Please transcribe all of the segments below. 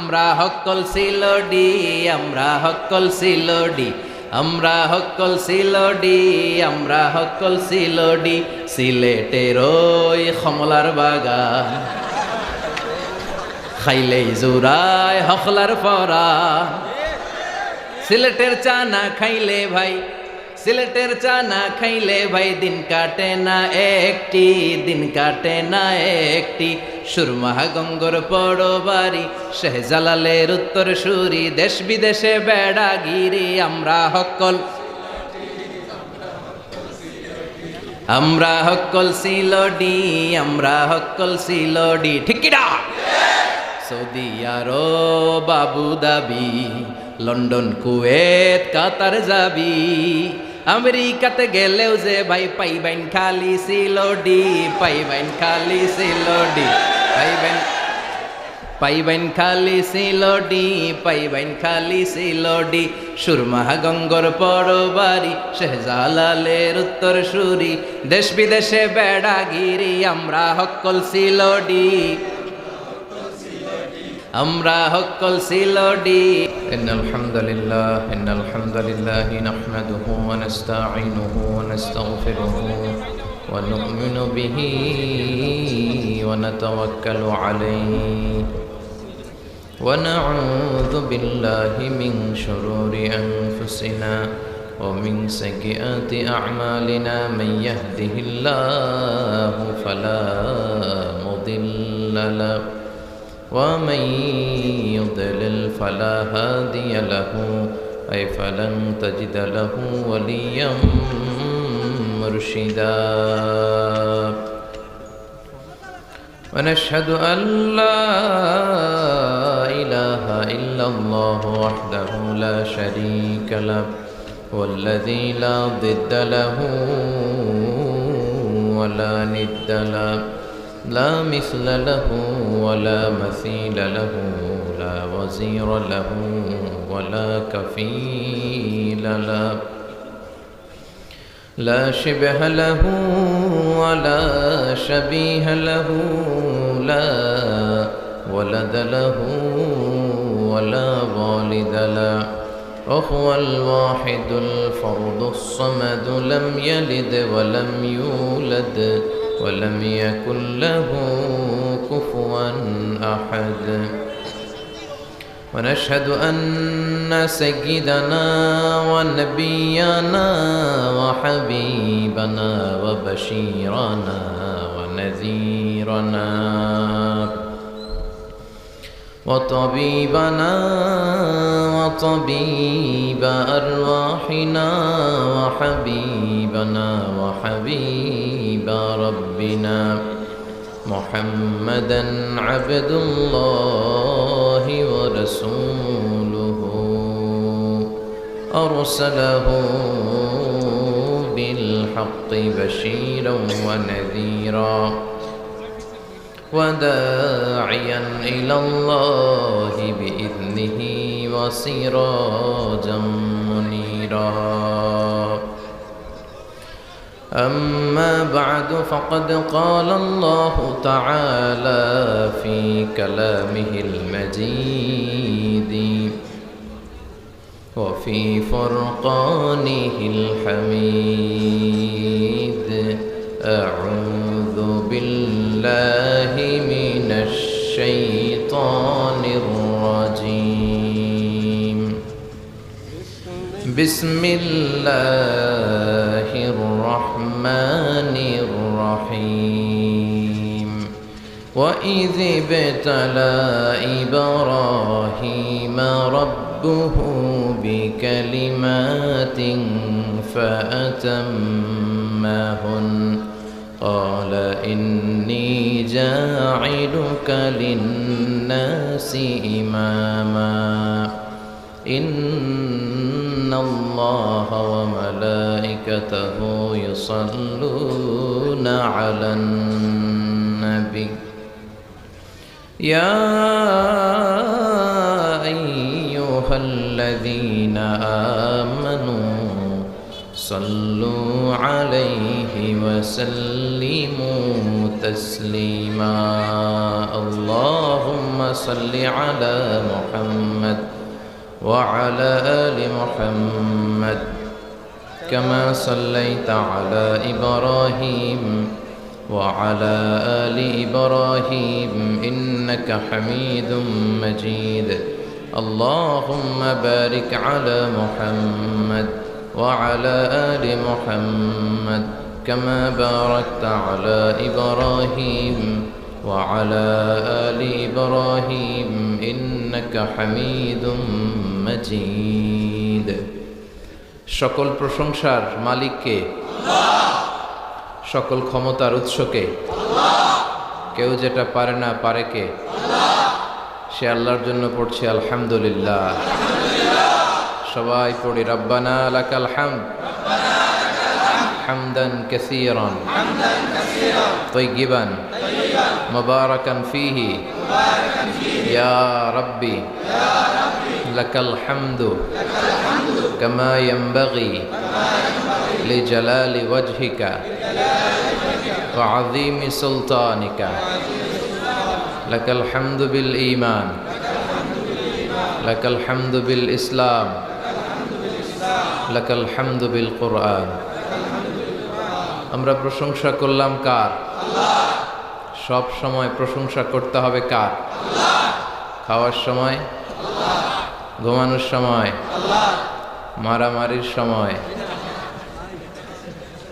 আমরা হক্কল সিলোডি, আমরা হক্কল সিলোডি, আমরা হক্কল সিলোডি, আমরা হক্কল সিলোডি, সিলেটের ওই কমলার বাগান খাইলেই জুরায় হকলার ফরা। সিলেটের চা না খাইলে ভাই, সিলেটের চা না খাইলে ভাই দিন কাটে না একটি, দিন কাটে না একটি। সুরমা গঙ্গর পড়ো বাড়ি, শেহজালালের উত্তর সুরি, দেশ বিদেশে বেড়াগিরি, আমরা হক্কল, আমরা হক্কল সিলোডি, আমরা হক্কল সিলোডি। ঠিক কিনা? Saudi Arab Abu Dhabi, London Kuwait Qatar যাবি, আমেরিকাতে গেলেও যে ভাই পাইবেন খালি সিলোডি, পাইবেন খালি সিলোডি, পাইবেন খালি সিলোডি, পাইবেন খালি সিলোডি। সুরমা গঙ্গর পড়ো বাড়ি, শেহজালালের উত্তর সুরি, দেশ বিদেশে বেড়াগিরি, আমরা হক্কল সিলোডি, আমরা হক্কল সিলোডি। ইন্নাল হামদুলিল্লাহ, ইন্নাল হামদুলিল্লাহি নাহমাদুহু ওয়া নাস্তাঈনুহু ওয়া নাস্তাগফিরুহু ওয়া নু'মিনু বিহি ওয়া নাতাওয়াক্কালু আলাইহি ওয়া নাউযু বিল্লাহি মিন শুরুরি আনফুসিনা ওয়া মিন সাইয়্যাতি আ'মালিনা মান ইয়াহদিহিল্লাহু ফালা মুদিল্লা লাহু ومن يضلل فلا هادي له أي فلن تجد له وليا مرشدا ونشهد أن لا إله إلا الله وحده لا شريك له والذي لا ضد له ولا ند له لا مثل له ولا مثيل له لا وزير له ولا كفيل له لا شبه له ولا شبيه له لا ولد له ولا والد له وهو الواحد الفرد الصمد لم يلد ولم يولد ولم يكن له كفوا أحد ونشهد أن سيدنا ونبينا وحبيبنا وبشيرنا ونذيرنا وطبيبنا وطبيب أرواحنا وحبيبنا وحبيب ربنا محمدا عبد الله ورسوله أرسله بالحق بشيرا ونذيرا وداعيا إلى الله بإذنه وسراجا منيرا أما بعد فقد قال الله تعالى في كلامه المجيد وفي فرقانه الحميد أعوذ بالله من الشيطان الرجيم بسم الله الرحمن الرحيم وإذ ابتلى إبراهيم ربه بكلمات فأتمهن قال إني جاعلك للناس إماما إن الله وملائكته يصلون على النبي يا أيها الذين آمنوا صلوا عليه وسلموا تسليما اللهم صل على محمد وعلى آل محمد كما صليت على إبراهيم وعلى آل إبراهيم إنك حميد مجيد اللهم بارك على محمد وعلى آل محمد كما باركت على إبراهيم وعلى آل إبراهيم إنك حميد مجيد সকল প্রশংসার মালিক কে? আল্লাহ। সকল ক্ষমতার উৎস কে? আল্লাহ। কেউ যেটা পারে না পারে কে? আল্লাহ। সে আল্লাহর জন্য পড়ছে আলহামদুলিল্লাহ। সবাই পড়ি রব্বানা লাকাল হামদ হামদান কাসীরান তাইয়িবান মুবারাকান ফীহি ইয়া রাব্বি লাকাল হামদু কামা ইয়ানবাগি লিজালালি ওয়াজহিকা ওয়া আযীমি সুলতানিকা লাকাল হামদু বিল ঈমান লাকাল হামদু বিল ইসলাম লাকাল হামদু বিল কুরআন। আমরা প্রশংসা করলাম কার? আল্লাহ। সব সময় প্রশংসা করতে হবে কার? আল্লাহ। খাওয়ার সময় আল্লাহ, ঘুমানোর সময় আল্লাহ, মারামারির সময়।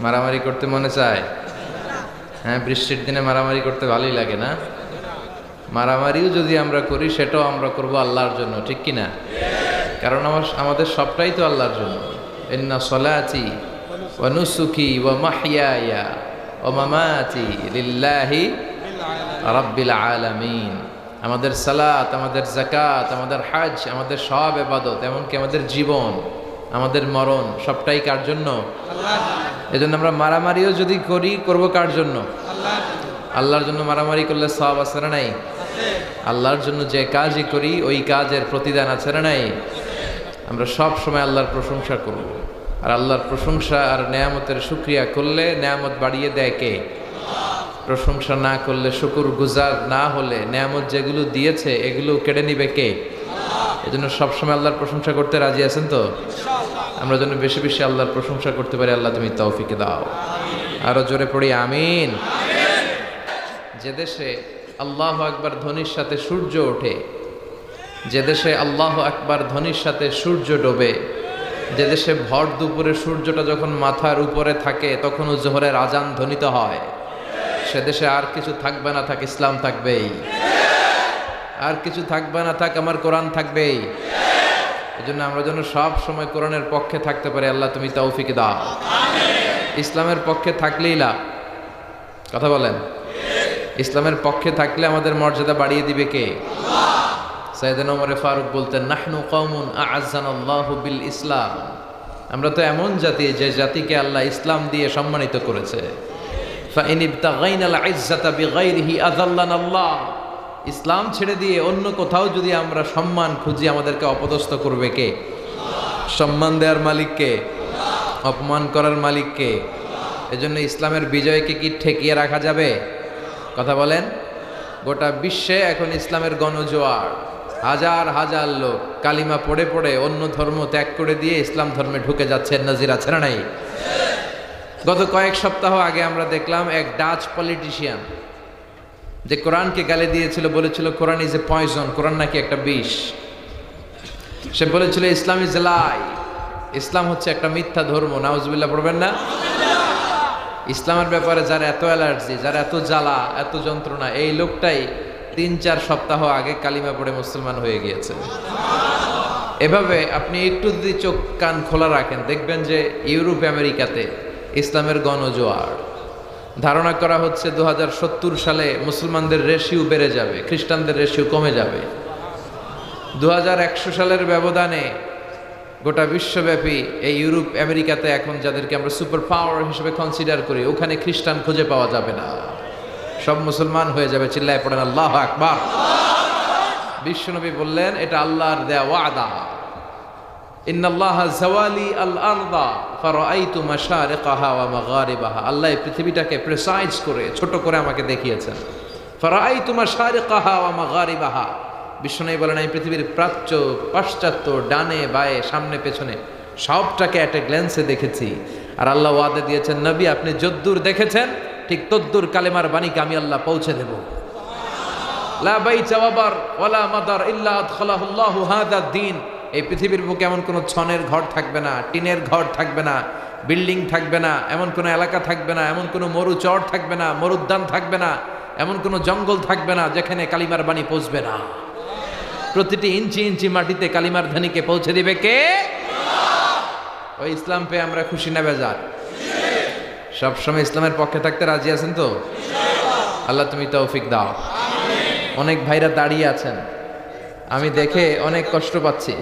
মারামারি করতে মনে চায়? হ্যাঁ, বৃষ্টির দিনে মারামারি করতে ভালোই লাগে না? মারামারিও যদি আমরা করি সেটাও আমরা করব আল্লাহর জন্য, ঠিক কি না? কারণ আমাদের সবটাই তো আল্লাহর জন্য। ইন্না সলাতি ওয়া নুসুকি ওয়া মাহইয়ায়া ওয়া মামাতি লিল্লাহি রাব্বিল আলামিন। আমাদের সালাত, আমাদের যাকাত, আমাদের হজ, আমাদের সব ইবাদত, এমনকি আমাদের জীবন, আমাদের মরণ সবটাই কার জন্য? আল্লাহ। এজন্য আমরা মারামারিও যদি করি করব কার জন্য? আল্লাহ। আল্লাহর জন্য মারামারি করলে সওয়াব আছে না নাই? আল্লাহর জন্য যে কাজই করি ওই কাজের প্রতিদান আছে না নাই? আমরা সব সময় আল্লাহর প্রশংসা করব। আর আল্লাহর প্রশংসা আর নেয়ামতের শুকরিয়া করলে নেয়ামত বাড়িয়ে দেয় কে? প্রশংসা না করলে, শুকর গুজার না হলে নেয়ামত যেগুলো দিয়েছে এগুলো কেড়ে নিবে কে? এজন্য সবসময় আল্লাহর প্রশংসা করতে রাজি আছেন তো? আমরা যেন বেশি বেশি আল্লাহর প্রশংসা করতে পারি, আল্লাহ তুমি তৌফিক দাও। আরো জোরে পড়ি আমিন। যে দেশে আল্লাহু আকবার ধ্বনির সাথে সূর্য ওঠে, যে দেশে আল্লাহু আকবার ধ্বনির সাথে সূর্য ডোবে, যে দেশে ভর দুপুরে সূর্যটা যখন মাথার উপরে থাকে তখনও জোহরের আজান ধ্বনিত হয়, সে দেশে আর কিছু থাকবে না থাক ইসলাম থাকবেই, আর কিছু থাকবে না থাক আমার কোরআন থাকবেই। এজন্য আমরা যেন সব সময় কোরআনের পক্ষে থাকতে পারি, আল্লাহ তুমি তৌফিক দাও। ইসলামের পক্ষে থাকলেই লাভ। কথা বলেন, ইসলামের পক্ষে থাকলে আমাদের মর্যাদা বাড়িয়ে দিবে কে? আল্লাহ। সাইয়েদনা ওমর ফারুক বলতেন, নাহনু কওমুন আ'আজ্জানাল্লাহু বিল ইসলাম। আমরা তো এমন জাতি যে জাতিকে আল্লাহ ইসলাম দিয়ে সম্মানিত করেছে। ফাইন ইবতাগাইনাল ইজ্জাতা বিগাইরিহি আযাল্লানাল্লাহ। ইসলাম ছেড়ে দিয়ে অন্য কোথাও যদি আমরা সম্মান খুঁজি আমাদেরকে অপদস্থ করবে কে? সম্মান দেওয়ার মালিক কে? অপমান করার মালিক কে? এজন্য ইসলামের বিজয়কে কি ঠেকিয়ে রাখা যাবে? কথা বলেন। গোটা বিশ্বে এখন ইসলামের গণজোয়ার, হাজার হাজার লোক কালিমা পড়ে পড়ে অন্য ধর্ম ত্যাগ করে দিয়ে ইসলাম ধর্মে ঢুকে যাচ্ছে। নজির আছে না নাই? গত কয়েক সপ্তাহ আগে আমরা দেখলাম এক ডাচ পলিটিশিয়ান যে কোরআনকে গালি দিয়েছিল, বলেছিল কোরআন ইজ এ পয়জন, কোরআন নাকি একটা বিষ। সে বলেছিল ইসলাম ইজ এ লাই, ইসলাম হচ্ছে একটা মিথ্যা ধর্ম। নাউজুবিল্লাহ পড়বেন না? ইসলামের ব্যাপারে যার এত অ্যালার্জি, যার এত জ্বালা, এত যন্ত্রণা, এই লোকটাই 3-4 সপ্তাহ আগে কালিমা পড়ে মুসলমান হয়ে গিয়েছে। এভাবে আপনি একটু যদি চোখ কান খোলা রাখেন দেখবেন যে ইউরোপ আমেরিকাতে ইসলামের গণজোয়ার। ধারণা করা হচ্ছে 2070 সালে মুসলমানদের রেশিও বেড়ে যাবে, খ্রিস্টানদের রেশিও কমে যাবে। 2100 সালের ব্যবধানে গোটা বিশ্বব্যাপী এই ইউরোপ আমেরিকাতে এখন যাদেরকে আমরা সুপার পাওয়ার হিসেবে কনসিডার করি, ওখানে খ্রিস্টান খুঁজে পাওয়া যাবে না, সব মুসলমান হয়ে যাবে। চিল্লায় পড়েন আল্লাহু আকবার। বিশ্বনবী বললেন এটা আল্লাহর দেয়া ওয়াদা। ইন্নাল্লাহা যাওয়ালি আল আরদা ফারাআইতু মাশারিকাহা ওয়া মাগারিবাহা। আল্লাহ এই পৃথিবীটাকে প্রিসাইজ করে ছোট করে আমাকে দেখিয়েছেন। ফারাআইতু মাশারিকাহা ওয়া মাগারিবাহা, বিশ্বনবী বলেন এই পৃথিবীর প্রাচ্য পাশ্চাত্য ডানে বায়ে সামনে পেছনে সবটাকে একটা গ্ল্যান্সে দেখেছি। আর আল্লাহ ওয়াদা দিয়েছেন নবী আপনি যদ্দূর দেখেছেন ঠিক তদ্দূর কালেমার বাণীকে আমি আল্লাহ পৌঁছে দেব। লা বাইতা ওয়াবার ওয়ালা মাদার ইল্লা আদখালাহুল্লাহু হাযা দ্বীন। এই পৃথিবীর বুকে এমন কোনো ছনের ঘর থাকবে না, টিনের ঘর থাকবে না, বিল্ডিং থাকবে না, এমন কোনো এলাকা থাকবে না, এমন কোনো মরুচর থাকবে না, মরুদ্যান থাকবে না, এমন কোনো জঙ্গল থাকবে না যেখানে কালিমার বাণী পৌঁছবে না। প্রতিটি ইঞ্চি ইঞ্চি মাটিতে কালিমার ধ্বনিকে পৌঁছে দিবে কে? ওই ইসলাম পেয়ে আমরা খুশি না বেজার? সবসময় ইসলামের পক্ষে থাকতে রাজি আছেন তো? আল্লাহ তুমি তৌফিক দাও। অনেক ভাইরা দাঁড়িয়ে আছেন, আমি দেখে অনেক কষ্ট পাচ্ছি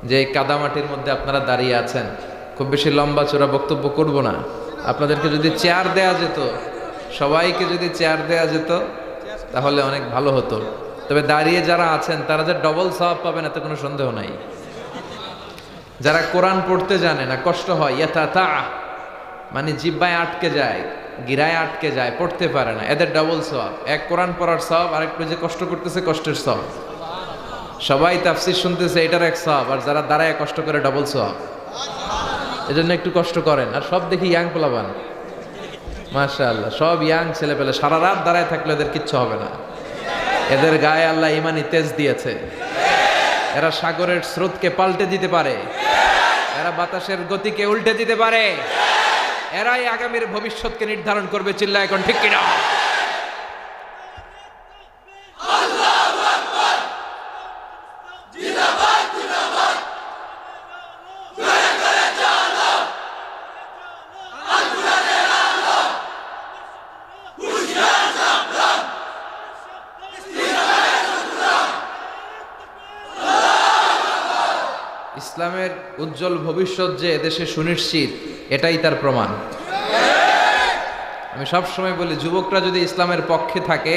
যে কাদামাটির মধ্যে আপনারা দাঁড়িয়ে আছেন। খুব বেশি লম্বা চোরা বক্তব্য করব না। আপনাদেরকে যদি চেয়ার দেয়া যেত, সবাইকে যদি চেয়ার দেয়া যেত তাহলে অনেক ভালো হতো। তবে দাঁড়িয়ে যারা আছেন তারা যে ডবল সওয়াব পাবেন এতে কোনো সন্দেহ নাই। যারা কোরআন পড়তে জানে না, কষ্ট হয়, ইয়াতা মানে জিব্বায় আটকে যায়, গিরায় আটকে যায়, পড়তে পারে না, এদের ডবল সওয়াব। এক কোরআন পড়ার সওয়াব, আরেকটু যে কষ্ট করতেছে কষ্টের সওয়াব। সবাই তাফসীর শুনতেছে এটার এক সওয়াব, আর যারা দাঁড়ায় কষ্ট করে ডবল সওয়াব। এজন্য একটু কষ্ট করেন। আর সব দেখি ইয়াং পোলাবান, মাশাআল্লাহ, সব ইয়াং ছেলে পেলে সারা রাত দাঁড়ায় থাকলে এদের কিচ্ছু হবে না। এদের গায়ে আল্লাহ ইমানি তেজ দিয়েছে। এরা সাগরের স্রোতকে পাল্টে দিতে পারে, এরা বাতাসের গতিকে উল্টে দিতে পারে, এরাই আগামীর ভবিষ্যৎকে নির্ধারণ করবে। চিল্লা এখন ঠিক কিনা? ইসলামের উজ্জ্বল ভবিষ্যৎ যে এদেশে সুনিশ্চিত, এটাই তার প্রমাণ। আমি সব সময় বলি যুবকরা যদি ইসলামের পক্ষে থাকে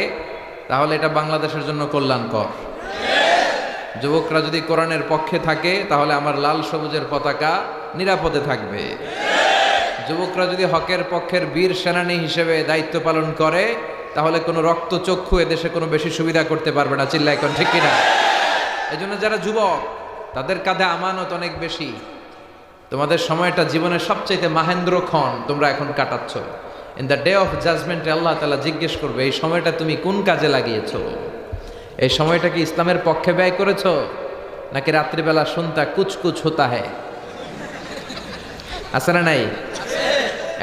তাহলে এটা বাংলাদেশের জন্য কল্যাণকর। যুবকরা যদি কোরআনের পক্ষে থাকে তাহলে আমার লাল সবুজের পতাকা নিরাপদে থাকবে। যুবকরা যদি হকের পক্ষের বীর সেনানী হিসেবে দায়িত্ব পালন করে তাহলে কোনো রক্তচক্ষু এদেশে কোনো বেশি সুবিধা করতে পারবে না। চিল্লা এখন ঠিক কিনা? এজন্য যারা যুবক তাদের কাঁধে আমানত অনেক বেশি। তোমাদের সময়টা জীবনের সবচাইতে মাহেন্দ্র ক্ষণ তোমরা এখন কাটাচ্ছ। ইন দ্য ডে অফ জাজমেন্টে আল্লাহ তাআলা জিজ্ঞেস করবে এই সময়টা তুমি কোন কাজে লাগিয়েছো? এই সময়টা কি ইসলামের পক্ষে ব্যয় করেছো, নাকি রাত্রিবেলা শুনতা কুছ কুছ হোতা হ্যায়? আছে না নাই?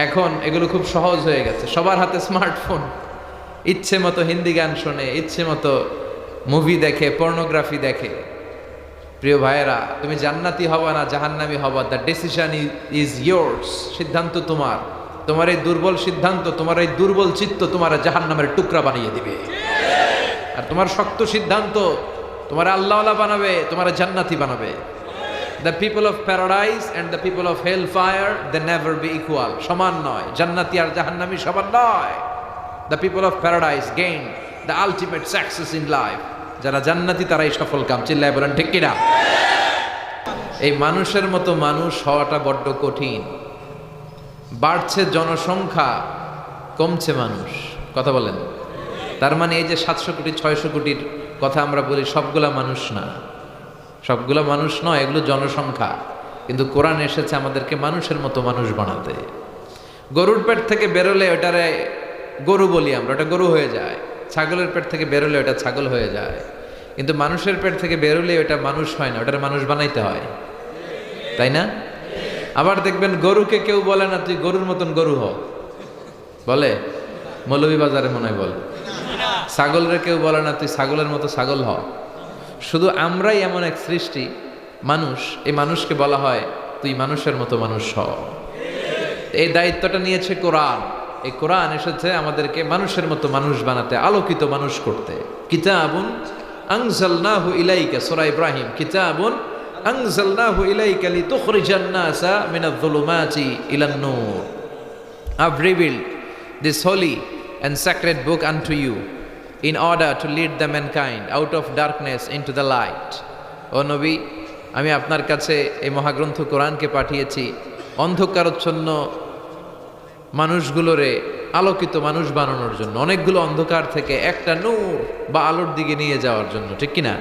এখন এগুলো খুব সহজ হয়ে গেছে, সবার হাতে স্মার্টফোন। ইচ্ছে মতো হিন্দি গান শোনে, ইচ্ছে মতো মুভি দেখে, পর্নোগ্রাফি দেখে। প্রিয় ভাইয়েরা, তুমি জান্নাতি হবা না জাহান্নামী হবা, দ্য ডিসিশন ইজ ইয়োর্স। সিদ্ধান্ত তোমার। তোমার এই দুর্বল সিদ্ধান্ত, তোমার এই দুর্বল চিত্ত তোমার জাহান্নামের টুকরা বানিয়ে দিবে। আর তোমার শক্ত সিদ্ধান্ত তোমার আল্লাহওয়ালা বানাবে, তোমার জান্নাতি বানাবে। The people of paradise and the people of hell fire they never be equal. সমান নয়, জান্নাতি আর জাহান্নামী সমান নয়। The people of paradise gain the ultimate success in life. যারা জান্নাতি তারাই সফল কাম। চিল্লায় বলেন ঠিক কিনা? এই মানুষের মতো মানুষ হওয়াটা বড্ড কঠিন। বাড়ছে জনসংখ্যা, কমছে মানুষ। কথা বলেন? তার মানে এই যে 700 কোটি 600 কোটির কথা আমরা বলি সবগুলা মানুষ না, সবগুলা মানুষ নয়, এগুলো জনসংখ্যা। কিন্তু কোরআন এসেছে আমাদেরকে মানুষের মতো মানুষ বানাতে। গরুর পেট থেকে বেরোলে ওটারে গরু বলি আমরা, ওটা গরু হয়ে যায়। ছাগলের পেট থেকে বেরোলে ওটা ছাগল হয়ে যায়। কিন্তু মানুষের পেট থেকে বেরোলে ওটা মানুষ হয় না, ওটার মানুষ বানাইতে হয়, তাই না? আবার দেখবেন গরুকে কেউ বলে না তুই গরুর মতন গরু হ, বলে? মৌলভীবাজারে মনে হয় বলে। ছাগলরে কেউ বলে না তুই ছাগলের মতো ছাগল হ। শুধু আমরাই এমন এক সৃষ্টি মানুষ, এই মানুষকে বলা হয় তুই মানুষের মতো মানুষ হ। এই দায়িত্বটা নিয়েছে কোরআন। এই কোরআন এসেছে আমাদেরকে মানুষের মতো মানুষ বানাতে, আলোকিত মানুষ করতে। কিতাবুন আনজালনাহু ইলাইকা, সূরা ইব্রাহিম, কিতাবুন আনজালনাহু ইলাইকা লিতুখরিজান নাসা মিনায-যুলুমাতি ইলান নূর। I've revealed this holy and sacred book unto you in order to lead the mankind out of darkness into the light. ও নবী, আমি আপনার কাছে এই মহাগ্রন্থ কোরআনকে পাঠিয়েছি অন্ধকারচ্ছন্ন মানুষগুলোরে আলোকিত মানুষ বানানোর জন্য, অনেকগুলো অন্ধকার থেকে একটা নূর বা আলোর দিকে নিয়ে যাওয়ার জন্য, ঠিক কিনা?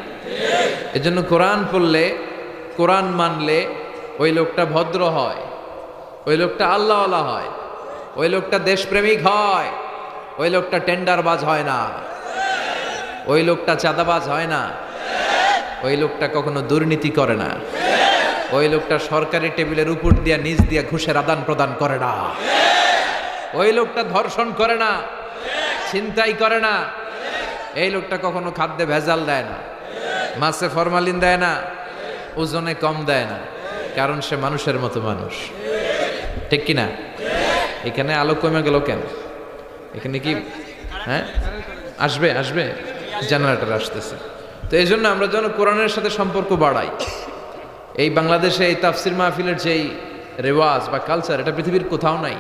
এজন্য কোরআন পড়লে, কোরআন মানলে ওই লোকটা ভদ্র হয়, ওই লোকটা আল্লাহওয়ালা হয়, ওই লোকটা দেশপ্রেমিক হয়, ওই লোকটা টেন্ডারবাজ হয় না, ওই লোকটা চাঁদাবাজ হয় না, ওই লোকটা কখনো দুর্নীতি করে না, ওই লোকটা সরকারি টেবিলের উপর দিয়া নিচ দিয়া ঘুষের আদান প্রদান করে না, ওই লোকটা ধর্ষণ করে না, ছিনতাই করে না, এই লোকটা কখনো খাদ্যে ভেজাল দেয় না, মাছে ফরমালিন দেয় না, ওজনে কম দেয় না, কারণ সে মানুষের মতো মানুষ, ঠিক কিনা? এখানে আলো কমে গেল কেন? এখানে কি হ্যাঁ আসবে আসবে জেনারেটর আসতেছে। তো এই জন্য আমরা যেন কোরআনের সাথে সম্পর্ক বাড়াই। এই বাংলাদেশে এই তাফসির মাহফিলের যেই রেওয়াজ বা কালচার, এটা পৃথিবীর কোথাও নাই।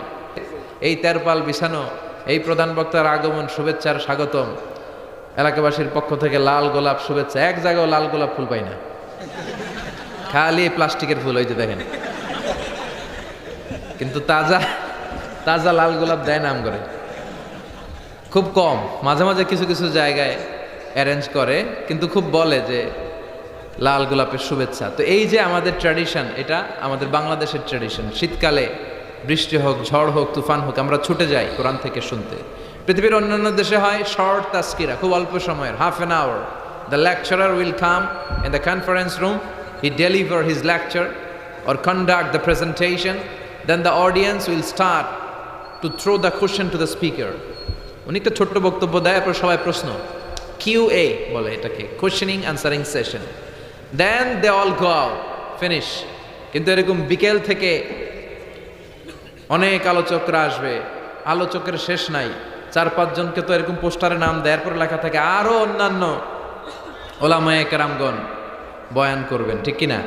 এই তেরপাল বিছানো, এই প্রধান বক্তার আগমন, শুভেচ্ছার স্বাগতম, এলাকাবাসীর পক্ষ থেকে লাল গোলাপ শুভেচ্ছা, এক জায়গায় লাল গোলাপ ফুল পাই না, খালি প্লাস্টিকের ফুল, ওই যে দেখেন। কিন্তু তাজা তাজা লাল গোলাপ দেয় না করে, খুব কম, মাঝে মাঝে কিছু কিছু জায়গায় অ্যারেঞ্জ করে, কিন্তু খুব বলে যে লাল গোলাপের শুভেচ্ছা। তো এই যে আমাদের ট্র্যাডিশন, এটা আমাদের বাংলাদেশের ট্র্যাডিশন। শীতকালে বৃষ্টি হোক, ঝড় হোক, তুফান হোক, আমরা ছুটে যাই কোরআন থেকে শুনতে। পৃথিবীর অন্যান্য দেশে হয় শর্ট তাস্কিরা, খুব অল্প সময়ের, half an hour. The lecturer will come in the conference room, he deliver his lecture or conduct the presentation, then the audience will start to throw the question to the speaker. উনি একটা ছোট্ট বক্তব্য দেয়, এরপর সবাই প্রশ্ন, QA বলে এটাকে, questioning answering session. Then they all go out, finish. কিন্তু এরকম বিকেল থেকে অনেক আলোচকরা আসবে, আলোচকের শেষ নাই, 4-5 জনকে তো এরকম পোস্টারে নাম দেয়, এরপর লেখা থাকে আরো অন্যান্য ওলামায়ে কেরামগণ বয়ান করবেন, ঠিক কিনা?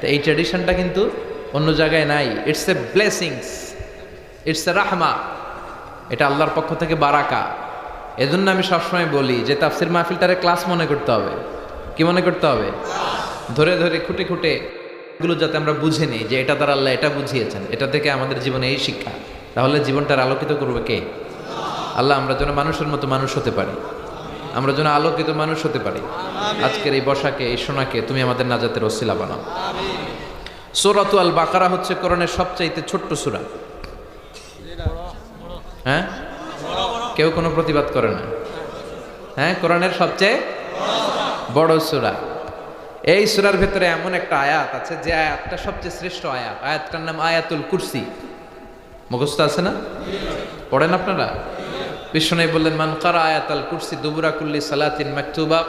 তো এই ট্র্যাডিশনটা কিন্তু অন্য জায়গায় নাই। It's a blessings, it's a রাহমা, এটা আল্লাহর পক্ষ থেকে বারাকা। এজন্য আমি সবসময় বলি যে তাফসির মাহফিলটারে ক্লাস মনে করতে হবে। কি মনে করতে হবে? ধরে ধরে খুঁটে খুঁটে এগুলো যাতে আমরা বুঝে নিই যে এটা দ্বারা আল্লাহ এটা বুঝিয়েছেন, এটা থেকে আমাদের জীবনে এই শিক্ষা, তাহলে জীবনটার আলোকিত করবে কে? আল্লাহ। আমরা যেন মানুষের মতো মানুষ হতে পারি, আমরা যেন আলোকিত মানুষ হতে পারি। আজকের এই বসাকে, এই শোনাকে তুমি আমাদের নাজাতের ওসিলা বানাও। সূরাতুল আল বাকারা হচ্ছে কোরআনের সবচাইতে ছোট্ট সূরা। হ্যাঁ, কেউ কোনো প্রতিবাদ করে না? হ্যাঁ, কোরআনের সবচেয়ে বড় সূরা। এই সূরার ভেতরে এমন একটা আয়াত আছে যে আয়াতটা সবচেয়ে শ্রেষ্ঠ আয়াত। আয়াতটার নাম আয়াতুল কুরসি। মুখস্থ আছে না? পড়েন আপনারা? বিষ্ণু বললেন, মান কারা আয়াতুল কুরসি দুবুরা কুল্লি সালাতিন মাকতুবা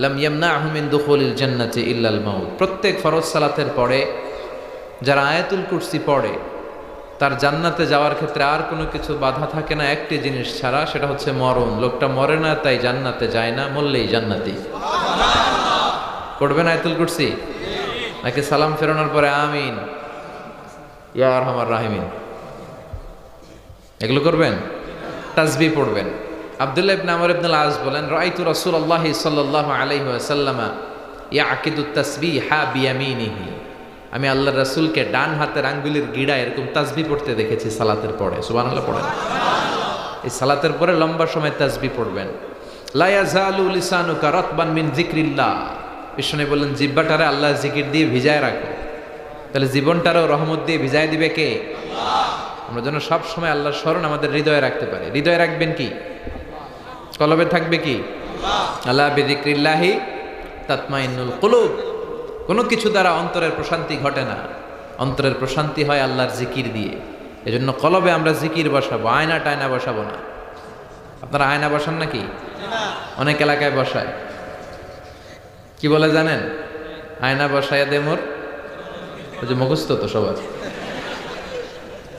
লাম ইয়ামনাহু মিন দুখুলিল জান্নাতি ইল্লাল মাউত। প্রত্যেক ফরজ সালাতের পরে যারা আয়াতুল কুরসি পড়ে, তার জান্নাতে যাওয়ার ক্ষেত্রে আর কোনো কিছু বাধা থাকে না, একটি জিনিস ছাড়া, সেটা হচ্ছে মরণ। লোকটা মরে না তাই জান্নাতে যায় না, মরলেই জান্নাতি। পড়বেন আয়াতুল কুরসি? নাকি সালাম ফেরানোর পরে আমিন ইয়া আরহামার রাহিমিন এগুলো করবেন? তাসবিহ পড়বেন। আব্দুল্লাহ ইবনে আমর ইবনে আল-আস বলেন, রাআইতু রাসূলুল্লাহ সাল্লাল্লাহু আলাইহি ওয়াসাল্লাম ইয়াকিদু তাসবিহা বিয়ামিনিহি। আমি আল্লাহর রাসূলকে ডান হাতের আঙ্গুলের গিড়া এরকম তাসবিহ পড়তে দেখেছি সালাতের পরে। সুবহানাল্লাহ পড়েন। এই সালাতের পরে লম্বা সময় তাসবিহ পড়বেন। লা ইয়াজালু লিসানুকা রাতবান মিন যিকরিল্লাহ। বিষ্ণু বললেন, জিহ্বাটারে আল্লাহর জিকির দিয়ে ভিজায় রাখো। তাহলে জীবনটারও রহমত দিয়ে ভিজায় দিবে কে? আল্লাহ। আমরা যেন সব সময় আল্লাহর স্মরণ আমাদের হৃদয়ে রাখতে পারি। হৃদয়ে রাখবেন কি? কলবে থাকবে কি? আল্লাহ বিযিকরিল্লাহি তাতমাইন্নুল কুলুব। কোনো কিছু দ্বারা অন্তরের প্রশান্তি ঘটে না, অন্তরের প্রশান্তি হয় আল্লাহর জিকির দিয়ে। এজন্য কলবে আমরা জিকির বসাবো, আয়না টায়না বসাবো না। আপনারা আয়না বসান নাকি? অনেক এলাকায় বসায়। কি বলে জানেন? আয়না বসাইয়া দে মোর, ওই যে মুখস্থ তো সবার।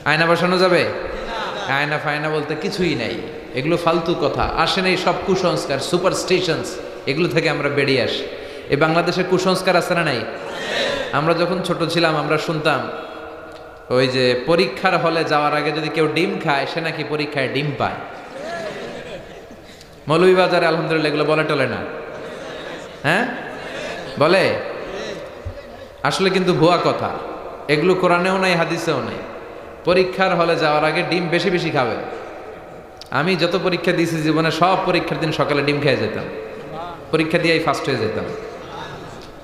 আয়না বসানো যাবে? আয়না ফায়না বলতে কিছুই নাই, এগুলো ফালতু কথা। আসেন এই সব কুসংস্কার, সুপারস্টিশনস, এগুলো থেকে আমরা বেরিয়ে আসি। এই বাংলাদেশে কুসংস্কার আছে না নাই? আমরা যখন ছোট ছিলাম আমরা শুনতাম ওই যে পরীক্ষার হলে যাওয়ার আগে যদি কেউ ডিম খায়, সে নাকি পরীক্ষায় ডিম পায়। মৌলভীবাজারে আলহামদুলিল্লাহ এগুলো বলে টলে না? হ্যাঁ বলে? আসলে কিন্তু ভুয়া কথা, এগুলো কোরআনেও নাই হাদিসেও নাই। পরীক্ষার হলে যাওয়ার আগে ডিম বেশি বেশি খাবে। আমি যত পরীক্ষা দিয়েছি জীবনে, সব পরীক্ষার দিন সকালে ডিম খেয়ে যেতাম, পরীক্ষা দিয়েই ফার্স্ট হয়ে যেতাম।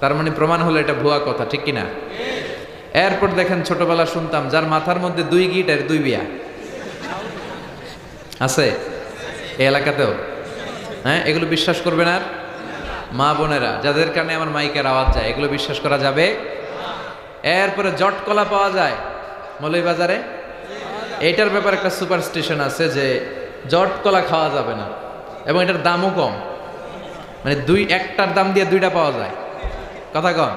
তার মানে প্রমাণ হলো এটা ভুয়া কথা, ঠিক কিনা? এরপর দেখেন ছোটবেলা শুনতাম যার মাথার মধ্যে 2 গিট আর 2 বিয়া আছে এই এলাকাতেও। হ্যাঁ, এগুলো বিশ্বাস করবেন? আর মা বোনেরা যাদের কারণে আমার মাইকের আওয়াজ যায়, এগুলো বিশ্বাস করা যাবে? এরপরে জট কলা পাওয়া যায় মৌলভীবাজারে। এইটার ব্যাপারে একটা সুপারস্টিশন আছে যে জট কলা খাওয়া যাবে না, এবং এটার দামও কম। মানে একটার দাম দিয়ে 2টা পাওয়া যায়। কথা কন,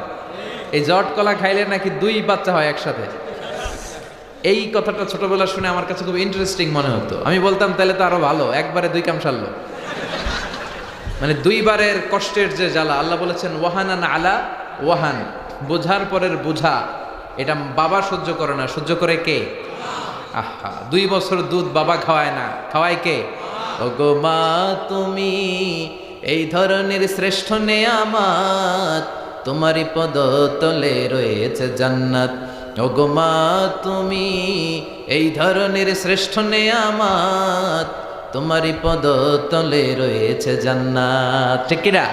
এই জট কলা খাইলে নাকি 2 বাচ্চা হয় একসাথে। এই কথাটা ছোটবেলা শুনে আমার কাছে খুব ইন্টারেস্টিং মনে হতো। আমি বলতাম তাহলে তো আরো ভালো, একবারে 2 কাম সারলো। মানে 2 বারের কষ্টের যে জ্বালা, আল্লাহ বলেছেন ওয়াহানান আলা ওয়াহান, বোঝার পরের বোঝা, এটা বাবা সহ্য করে না, সহ্য করে কে? আহা, 2 বছর দুধ বাবা খাওয়ায় না, খাওয়ায় কে? ওগো মা তুমি এই ধরনের শ্রেষ্ঠ নেয়ামত, তোমারই পদতলে রয়েছে জান্নাত। ওগো মা তুমি এই ধরনের শ্রেষ্ঠ নেয়ামত, তোমারই পদতলে রয়েছে জান্নাত। ঠিক কিনা?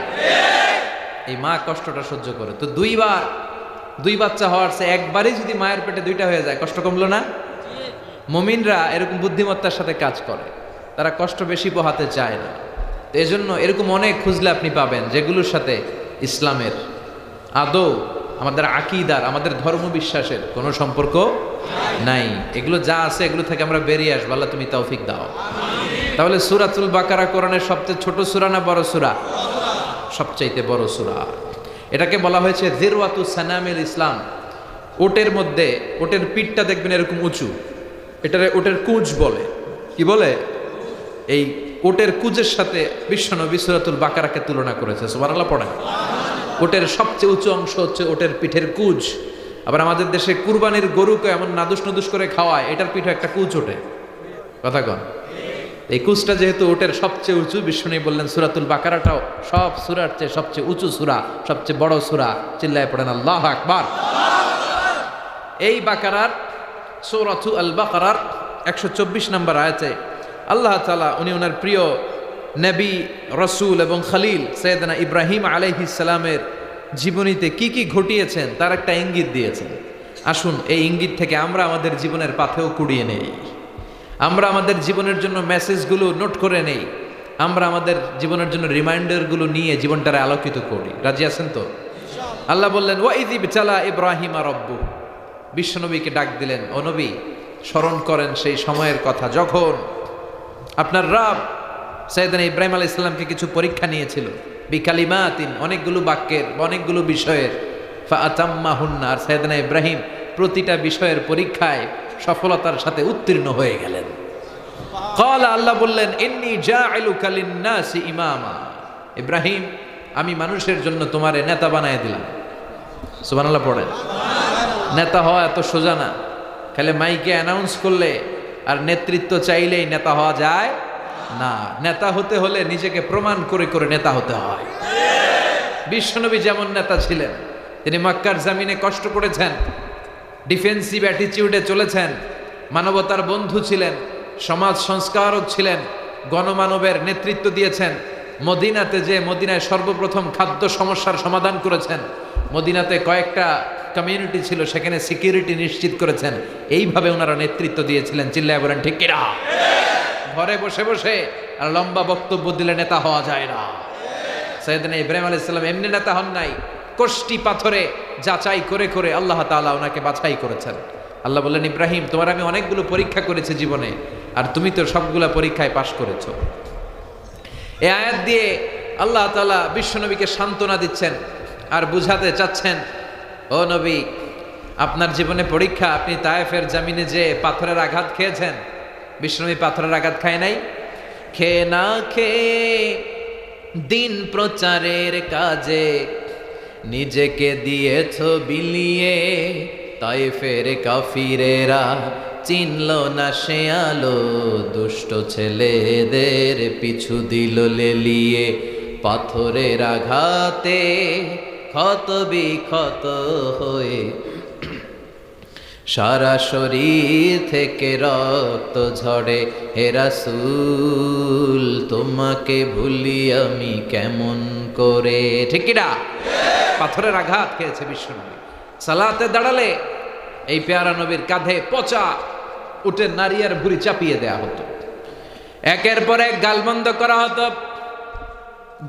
এই মা কষ্টটা সহ্য করে। তো 2 বার 2 বাচ্চা হওয়ার চেয়ে একবারই যদি মায়ের পেটে 2টা হয়ে যায়, কষ্ট কমলো না? মুমিনরা এরকম বুদ্ধিমত্তার সাথে কাজ করে, তারা কষ্ট বেশি পোহাতে চায় না। তো এজন্য এরকম অনেক খুঁজলে আপনি পাবেন যেগুলোর সাথে ইসলামের আদৌ, আমাদের আকীদার, আমাদের ধর্ম বিশ্বাসের কোনো সম্পর্ক নাই। এগুলো যা আছে এগুলো থেকে আমরা বেরিয়ে আসবো, আল্লাহ তুমি তৌফিক দাও। তাহলে সূরাতুল বাকারা কোরআনের সবচেয়ে ছোট সূরা না বড় সূরা? সবচাইতে বড় সূরা। এটাকে বলা হয়েছে যিরওয়াতু সানামিল ইসলাম। ওটের মধ্যে, ওটের পিঠটা দেখবেন এরকম উঁচু, এটারে ওটের কুঁজ বলে। কি বলে? এই ওটের কুঁজের সাথে বিশ্বনবী সূরাতুল বাকারাকে তুলনা করেছে। সুবহানাল্লাহ পড়েন। ওটের সবচেয়ে উঁচু অংশ হচ্ছে ওটের পিঠের কুঁজ। আবার আমাদের দেশে কুরবানির গরুকে এমন নাদুস নাদুস করে খাওয়ায়, এটার পিঠে একটা কুঁজ ওঠে। কথা কন। এই কুঁজটা যেহেতু ওটের সবচেয়ে উঁচু, বিশ্বনবী বললেন সূরাতুল বাকারাটাও সব সূরার চেয়ে সবচেয়ে উঁচু সূরা, সবচেয়ে বড় সূরা। চিল্লায় পড়েন আল্লাহু আকবার। এই বাকারার সূরাতু আল বাকারার 124 নম্বর আয়াতে আল্লাহ তাআলা উনি ওনার প্রিয় নবী, রাসূল এবং খলিল সৈয়দনা ইব্রাহিম আলাইহিস সালামের জীবনীতে কি কি ঘটিয়েছেন তার একটা ইঙ্গিত দিয়েছেন। আসুন এই ইঙ্গিত থেকে আমরা আমাদের জীবনের পাথেও কুড়িয়ে নেই, আমরা আমাদের জীবনের জন্য মেসেজগুলো নোট করে নেই, আমরা আমাদের জীবনের জন্য রিমাইন্ডারগুলো নিয়ে জীবনটারে আলোকিত করি। রাজি আছেন তো? আল্লাহ বললেন ওয়াইয ইবতালা ইব্রাহিমা রাব্বু, বিশ্বনবীকে ডাক দিলেন, ও নবী স্মরণ করেন সেই সময়ের কথা যখন আপনার রব সাইয়েদনা ইব্রাহিম আলাইহিস সালামকে কিছু পরীক্ষা নিয়েছিল। বিকালিমাতিন, অনেকগুলো বাক্যের, অনেকগুলো বিষয়ের। ফাআতাম্মাহুন্না, আর সাইয়েদনা ইব্রাহিম প্রতিটা বিষয়ের পরীক্ষায় সফলতার সাথে উত্তীর্ণ হয়ে গেলেন। ক্বালা, আল্লাহ বললেন ইন্নী জাইলুকা লিন-নাসি ইমামা, ইব্রাহিম আমি মানুষের জন্য তোমারে নেতা বানায় দিলাম। সুবহানাল্লাহ পড়েন। নেতা হওয়া এত সোজা না, খালি মাইকে অ্যানাউন্স করলে আর নেতৃত্ব চাইলেই নেতা হওয়া যায় না। নেতা হতে হলে নিজেকে প্রমাণ করে করে নেতা হতে হয়। বিশ্বনবী যেমন নেতা ছিলেন, তিনি মক্কার জমিনে কষ্ট করেছেন, ডিফেন্সিভ অ্যাটিটিউডে চলেছেন, মানবতার বন্ধু ছিলেন, সমাজ সংস্কারক ছিলেন, গণমানবের নেতৃত্ব দিয়েছেন। মদিনাতে যে মদিনায় সর্বপ্রথম খাদ্য সমস্যার সমাধান করেছেন, মদিনাতে কয়েকটা কমিউনিটি ছিল সেখানে সিকিউরিটি নিশ্চিত করেছেন। এইভাবে ওনারা নেতৃত্ব দিয়েছিলেন। চিল্লায় বলেন ঠিক কিনা? ঘরে বসে বসে আর লম্বা বক্তব্য দিলে নেতা হওয়া যায় না। সাইয়েদনা ইব্রাহিম আলাইহিস সালাম এমনি নেতা হন নাই, কষ্টি পাথরে যাচাই করে করে আল্লাহ তাআলা ওনাকে বাছাই করেছেন। আল্লাহ বললেন ইব্রাহিম তোমার আমি অনেকগুলো পরীক্ষা করেছি জীবনে, আর তুমি তো সবগুলা পরীক্ষায় পাশ করেছো। এই আয়াত দিয়ে আল্লাহ তাআলা বিশ্বনবীকে সান্ত্বনা দিচ্ছেন আর বুঝাতে চাচ্ছেন, ও নবী আপনার জীবনে পরীক্ষা, আপনি তায়েফের জমিনে যে পাথরের আঘাত খেয়েছেন, বিশ্বনবী পাথরের আঘাত খায় নাই। খেয়ে না খেয়ে দিন প্রচারের কাজে নিজেকে দিয়েছ বিলিয়ে, তায়েফের কাফিরেরা চিনল না সে আলো, দুষ্ট ছেলেদের পিছু দিল লেলিয়ে। পাথরের আঘাতে ক্ষত বিক্ষত হয়ে, সারা শরীর থেকে রক্ত ঝরে। হে রাসূল তোমাকে ভুলি আমি কেমন করে। ঠিক কি না? পাথরের আঘাত খেয়েছে বিশ্বনবী। সালাতে দাঁড়ালে এই পেয়ারা নবীর কাঁধে পচা উটের নারিয়ার ভুঁড়ি চাপিয়ে দেয়া হতো, একের পর এক গালবন্ধ করা হতো,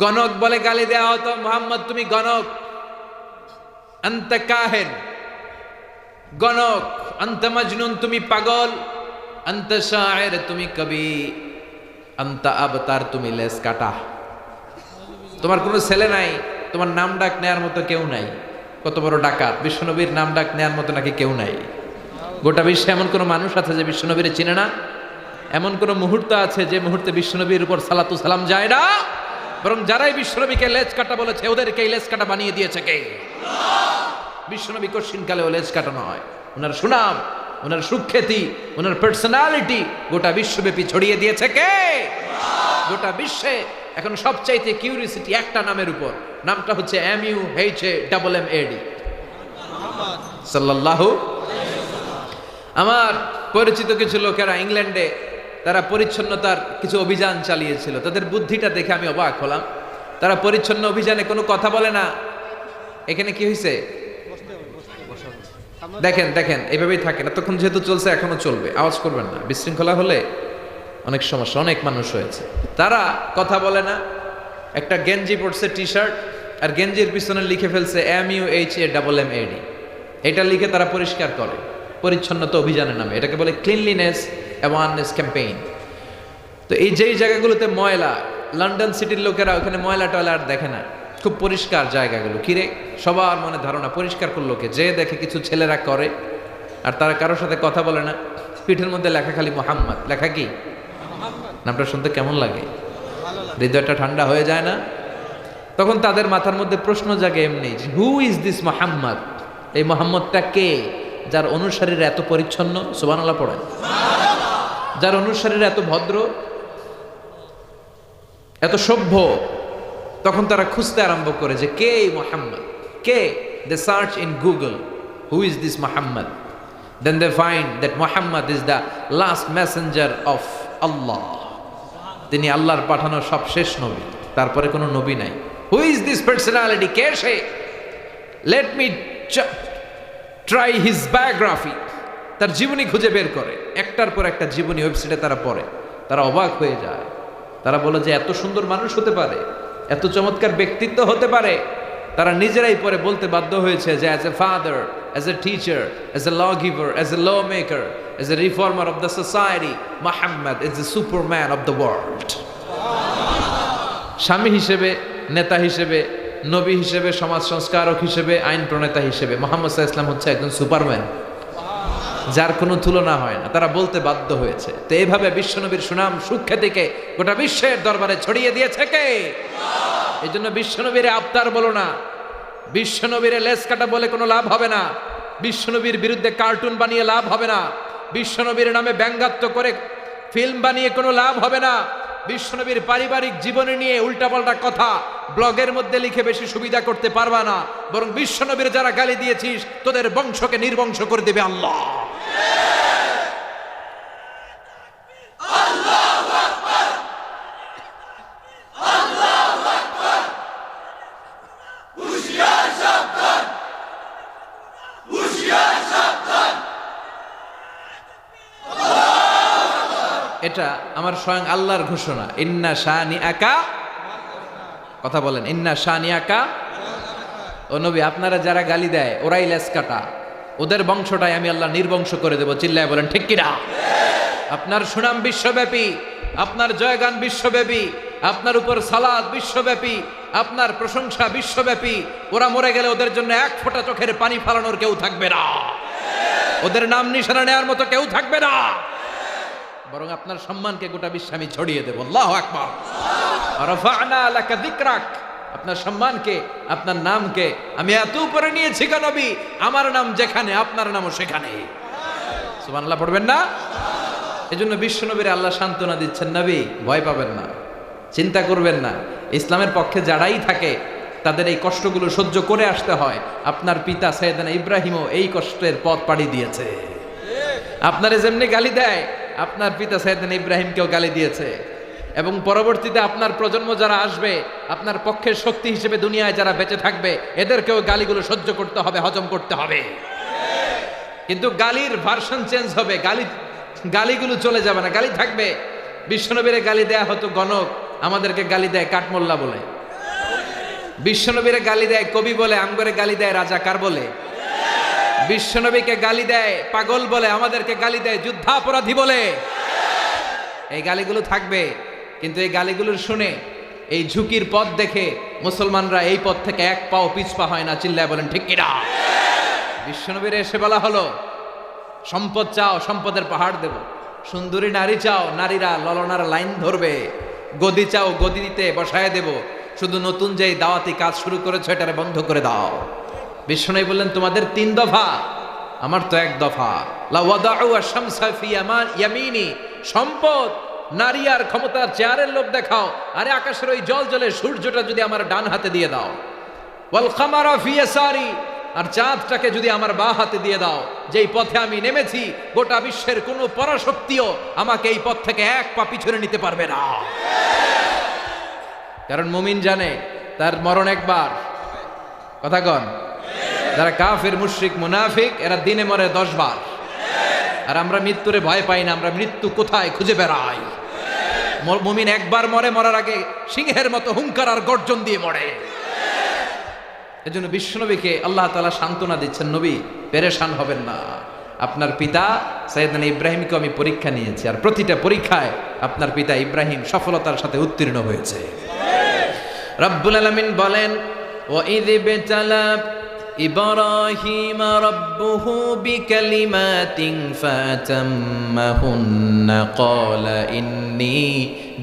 গণক বলে গালি দেয়া হতো, মুহাম্মদ তুমি গণক, আনতা কাহিন, গণক, আনতা মাজনুন তুমি পাগল, আনতা শায়ের তুমি কবি, আনতা আবতার তুমি লেস কাটা, তোমার কোনো ছেলে নাই, তোমার নাম ডাক নেয়ার মতো কেউ নাই। কত বড় ডাকাত! বিশ্বনবীর নাম ডাক নেয়ার মতো নাকি কেউ নাই? গোটা বিশ্বে এমন কোন মানুষ আছে যে বিশ্বনবীর চিনে না? এমন কোন মুহূর্ত আছে যে মুহূর্তে বিশ্বনবীর উপর সালাতু সালাম যায় না? বরং যারাই বিশ্বনবীকে লেজ কাটা বলেছে ওদেরকে লেজ কাটা বানিয়ে দিয়েছে কে? বিশ্বনবী কশিনকালেও লেজ কাটা নয়। ওনার সুনাম, ওনার সুখ্যাতি, ওনার পার্সোনালিটি গোটা বিশ্বব্যাপী ছড়িয়ে দিয়েছে কে? গোটা বিশ্বে এখন সবচাইতে কিউরিওসিটি একটা নামের উপর, নামটা হচ্ছে MUHAMMAD, সাল্লাল্লাহু। আমার পরিচিত কিছু লোকেরা ইংল্যান্ডে তারা পরিচ্ছন্নতার কিছু অভিযান চালিয়েছিল, তাদের বুদ্ধিটা দেখে আমি অবাক হলাম। তারা পরিচ্ছন্ন অভিযানে কোনো কথা বলে না। এখানে কি হয়েছে দেখেন দেখেন, এইভাবেই থাকে না, তখন যেহেতু চলছে এখনো চলবে, আওয়াজ করবেন না, বিশৃঙ্খলা হলে অনেক সমস্যা, অনেক মানুষ হয়েছে। তারা কথা বলে না, একটা গেঞ্জি পড়ছে, টি শার্ট, আর গেঞ্জির পিছনে লিখে ফেলছে MUHAMMAD। এটা লিখে তারা পরিষ্কার করে পরিচ্ছন্নতা অভিযানের নামে, এটাকে বলে ক্লিনলিনেস অ্যাওয়ারনেস ক্যাম্পেইন। তো এই যেই জায়গাগুলোতে ময়লা, লন্ডন সিটির লোকেরা ওখানে ময়লা টয়লা আর দেখে না, খুব পরিষ্কার জায়গাগুলো, কিরে সবার মনে ধারণা পরিষ্কার করলো কে? যে দেখে কিছু ছেলেরা করে, আর তারা কারোর সাথে কথা বলে না, পিঠের মধ্যে লেখা খালি মোহাম্মদ, লেখা কি? নামটা শুনতে কেমন লাগে? হৃদয়টা ঠান্ডা হয়ে যায় না? তখন তাদের মাথার মধ্যে প্রশ্ন জাগে এমনি, হু ইজ দিস মোহাম্মদ? এই মোহাম্মদটা কে যার অনুসারীরা এত পরিচ্ছন্ন? সুবহানাল্লাহ পড়েন। যার অনুসারীরা এত ভদ্র, এত সভ্য। তখন তারা খুঁজতে আরম্ভ করে যে কে এই মোহাম্মদ, কে? They search in Google, who is this Muhammad? Then they find that Muhammad is the last messenger of Allah. তিনি আল্লাহর পাঠানো সবশেষ নবী, তারপরে কোনো নবী নাই। Who is this personality? কে সে? Let me try his biography. তার জীবনী খুঁজে বের করে, একটার পর একটা জীবনী ওয়েবসাইটে তারা পড়ে, তারা অবাক হয়ে যায়। তারা বলে যে এত সুন্দর মানুষ হতে পারে, এত চমৎকার ব্যক্তিত্ব হতে পারে। তারা নিজেরাই পরে বলতে বাধ্য হয়েছে যে as a father, as a teacher, as a law giver, as a law maker, as a reformer of the society, Muhammad is the superman of the world. স্বামী হিসেবে, নেতা হিসেবে, নবী হিসেবে, সমাজ সংস্কারক হিসেবে, আইন প্রণেতা হিসেবে মুহাম্মদ সাল্লাল্লাহু আলাইহি ওয়াসাল্লাম হচ্ছে একজন সুপারম্যান, যার কোনো তুলনা হয় না। তারা বলতে বাধ্য হয়েছে। তো এইভাবে বিশ্বনবীর সুনাম সুখ্যাতিকে গোটা বিশ্বের দরবারে ছড়িয়ে দিয়েছে কে? এই জন্য বিশ্বনবীরে আবতার বলো না, বিশ্বনবীরে লেস কাটা বলে কোনো লাভ হবে না, বিশ্বনবীর বিরুদ্ধে কার্টুন বানিয়ে লাভ হবে না, বিশ্বনবীর নামে ব্যঙ্গাত্মক করে ফিল্ম বানিয়ে কোনো লাভ হবে না, বিশ্বনবীর পারিবারিক জীবনে নিয়ে উল্টাপাল্টা কথা ব্লগের মধ্যে লিখে বেশি সুবিধা করতে পারবা না। বরং বিশ্বনবীর যারা গালি দিয়েছিস তোদের বংশকে নির্বংশ করে দেবে আল্লাহ। এটা আমার স্বয়ং আল্লাহর ঘোষণা। ইন্না শানিআকা, কথা বলেন, ইন্না শানিআকা। ও নবী, আপনারা যারা গালি দেয় ওরাই লেস কাটা, ওদের বংশটাই আমি আল্লাহ নির্বংশ করে দেব। চিল্লায় বলেন ঠিক কিনা? আপনার সুনাম বিশ্বব্যাপী, আপনার জয়গান বিশ্বব্যাপী, আপনার উপর সালাত বিশ্বব্যাপী, আপনার প্রশংসা বিশ্বব্যাপী। ওরা মরে গেলে ওদের জন্য এক ফোঁটা চোখের পানি ফালানোর কেউ থাকবে না, ওদের নাম নিশানা নেওয়ার মতো কেউ থাকবে না। বরং আপনার সম্মানকে গোটা বিশ্বে আমি ছড়িয়ে দেব। আল্লাহু আকবার। রাফা'না লাকা যিকরাক, আপনার সম্মানকে, আপনার নামকে আমি এত উপরে নিয়েছি গো নবী, আমার নাম যেখানে আপনার নামও সেখানে। সুবহানাল্লাহ পড়বেন না? এজন্য বিশ্বনবীর আল্লাহ সান্ত্বনা দিচ্ছেন, নবী ভয় পাবেন না, চিন্তা করবেন না। ইসলামের পক্ষে যারাই থাকে তাদের এই কষ্টগুলো সহ্য করে আসতে হয়। আপনার পিতা সাইয়েদনা ইব্রাহিমও এই কষ্টের পথ পাড়ি দিয়েছে। আপনারে যেমনি গালি দেয়, আপনার পিতা সাইয়েদনা ইব্রাহিমকেও গালি দিয়েছে। এবং পরবর্তীতে আপনার প্রজন্ম যারা আসবে, আপনার পক্ষের শক্তি হিসেবে দুনিয়ায় যারা বেঁচে থাকবে, এদেরকেও গালিগুলো সহ্য করতে হবে, হজম করতে হবে। কিন্তু গালির ভার্সন চেঞ্জ হবে, গালিগুলো চলে যাবে না, গালি থাকবে। বিশ্বনবীরে গালি দেয়া হতো গণক, আমাদেরকে গালি দেয় কাঠমোল্লা বলে। বিশ্বনবীরে গালি দেয় কবি বলে, আমগরে গালি দেয় রাজাকার বলে। বিশ্বনবীকে গালি দেয় পাগল বলে, আমাদেরকে গালি দেয় যুদ্ধাপরাধী বলে। এই গালিগুলো থাকবে, কিন্তু এই গালিগুলো শুনে, এই ঝুঁকির পথ দেখে মুসলমানরা এই পথ থেকে এক পাও পিছপা হয় না। চিল্লায় বলেন ঠিক কিনা? বিশ্বনবীর এসে বলা হলো, সম্পদ চাও, সম্পদের পাহাড় দেব। সুন্দরী নারী চাও, নারীরা ললনার লাইন ধরবে। গদি চাও, গদিতে বসায় দেব। শুধু নতুন যেই দাওয়াতি কাজ শুরু করেছো, এটারে বন্ধ করে দাও। বিশ্বনবী বললেন, তোমাদের 3 দফা, আমার তো 1 দফা। লা ওয়াদাউ আশ-শামসা ফি ইয়ামিনি। সম্পদ, নারী আর ক্ষমতার চেয়ারের লোভ দেখাও, আরে আকাশের ওই জল জলে সূর্যটা যদি আমার ডান হাতে দিয়ে দাও। ওয়াল কামারা ফি ইয়াসারি। আর চাঁদটাকে যদি আমার বাঁ হাতে দিয়ে দাও। যেই পথে আমি নেমেছি, গোটা বিশ্বের কোনো পরাশক্তিও আমাকে এই পথ থেকে এক পা পিছনে নিতে পারবে না। কারণ মুমিন জানে তার মরণ একবার। কথা কন? যারা কাফের, মুশরিক, মুনাফিক, এরা দিনে মরে 10 বার। আর আমরা মৃত্যুরে ভয় পাই না, আমরা মৃত্যু কোথায় খুঁজে বেড়াই। মুমিন একবার মরে, মরার আগে সিংহের মতো হুঙ্কার আর গর্জন দিয়ে মরে। এজন্য বিশ্বনবীকে আল্লাহ তাআলা সান্ত্বনা দিচ্ছেন, নবী পেরেশান হবেন না। আপনার পিতা সাইয়েদনা ইব্রাহিমকে আমি পরীক্ষা নিয়েছি, আর প্রতিটা পরীক্ষায় আপনার পিতা ইব্রাহিম সফলতার সাথে উত্তীর্ণ হয়েছে। রব্বুল আলামিন বলেন, ওয়াইয ইবতালা ইব্রাহিম রাব্বুহু বিকালিমাতিন ফাতাম্মাহুন্না ক্বালা ইন্নী